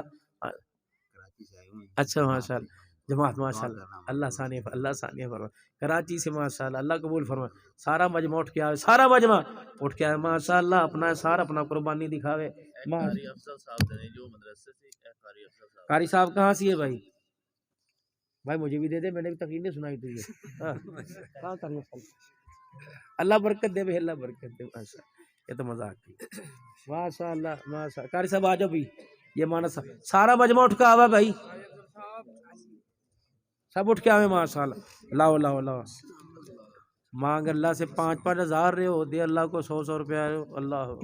اچھا ماشاءاللہ، جماعت ماشاءاللہ، اللہ ثانیہ اللہ ثانیہ فرمائے، کراچی سے ماشاءاللہ، اللہ قبول فرمائے۔ سارا مجمع اٹھ کے آوے، سارا مجمع اٹھ کے آوے، ماشاءاللہ، اپنا سارا اپنا قربانی دکھاوے۔ قاری صاحب کہاں سے ہے بھائی؟ بھائی مجھے بھی دے دے، میں نے بھی تقریر نہیں سنائی تجھے۔ کہاں قاری صاحب؟ اللہ برکت دے بھائی، اللہ برکت دے، ماشاءاللہ۔ یہ تو مذاق کی، ماشاءاللہ ماشاءاللہ۔ قاری صاحب آ جاؤ بھی، یہ مانا سارا مجمع اٹھ کے آوا بھائی، سب اٹھ کے آوے، ماشاءاللہ۔ لاؤ لاؤ لاؤ، مانگ اللہ سے 5-5 ہزار رہے ہو، دے اللہ کو 100 روپیہ، اللہ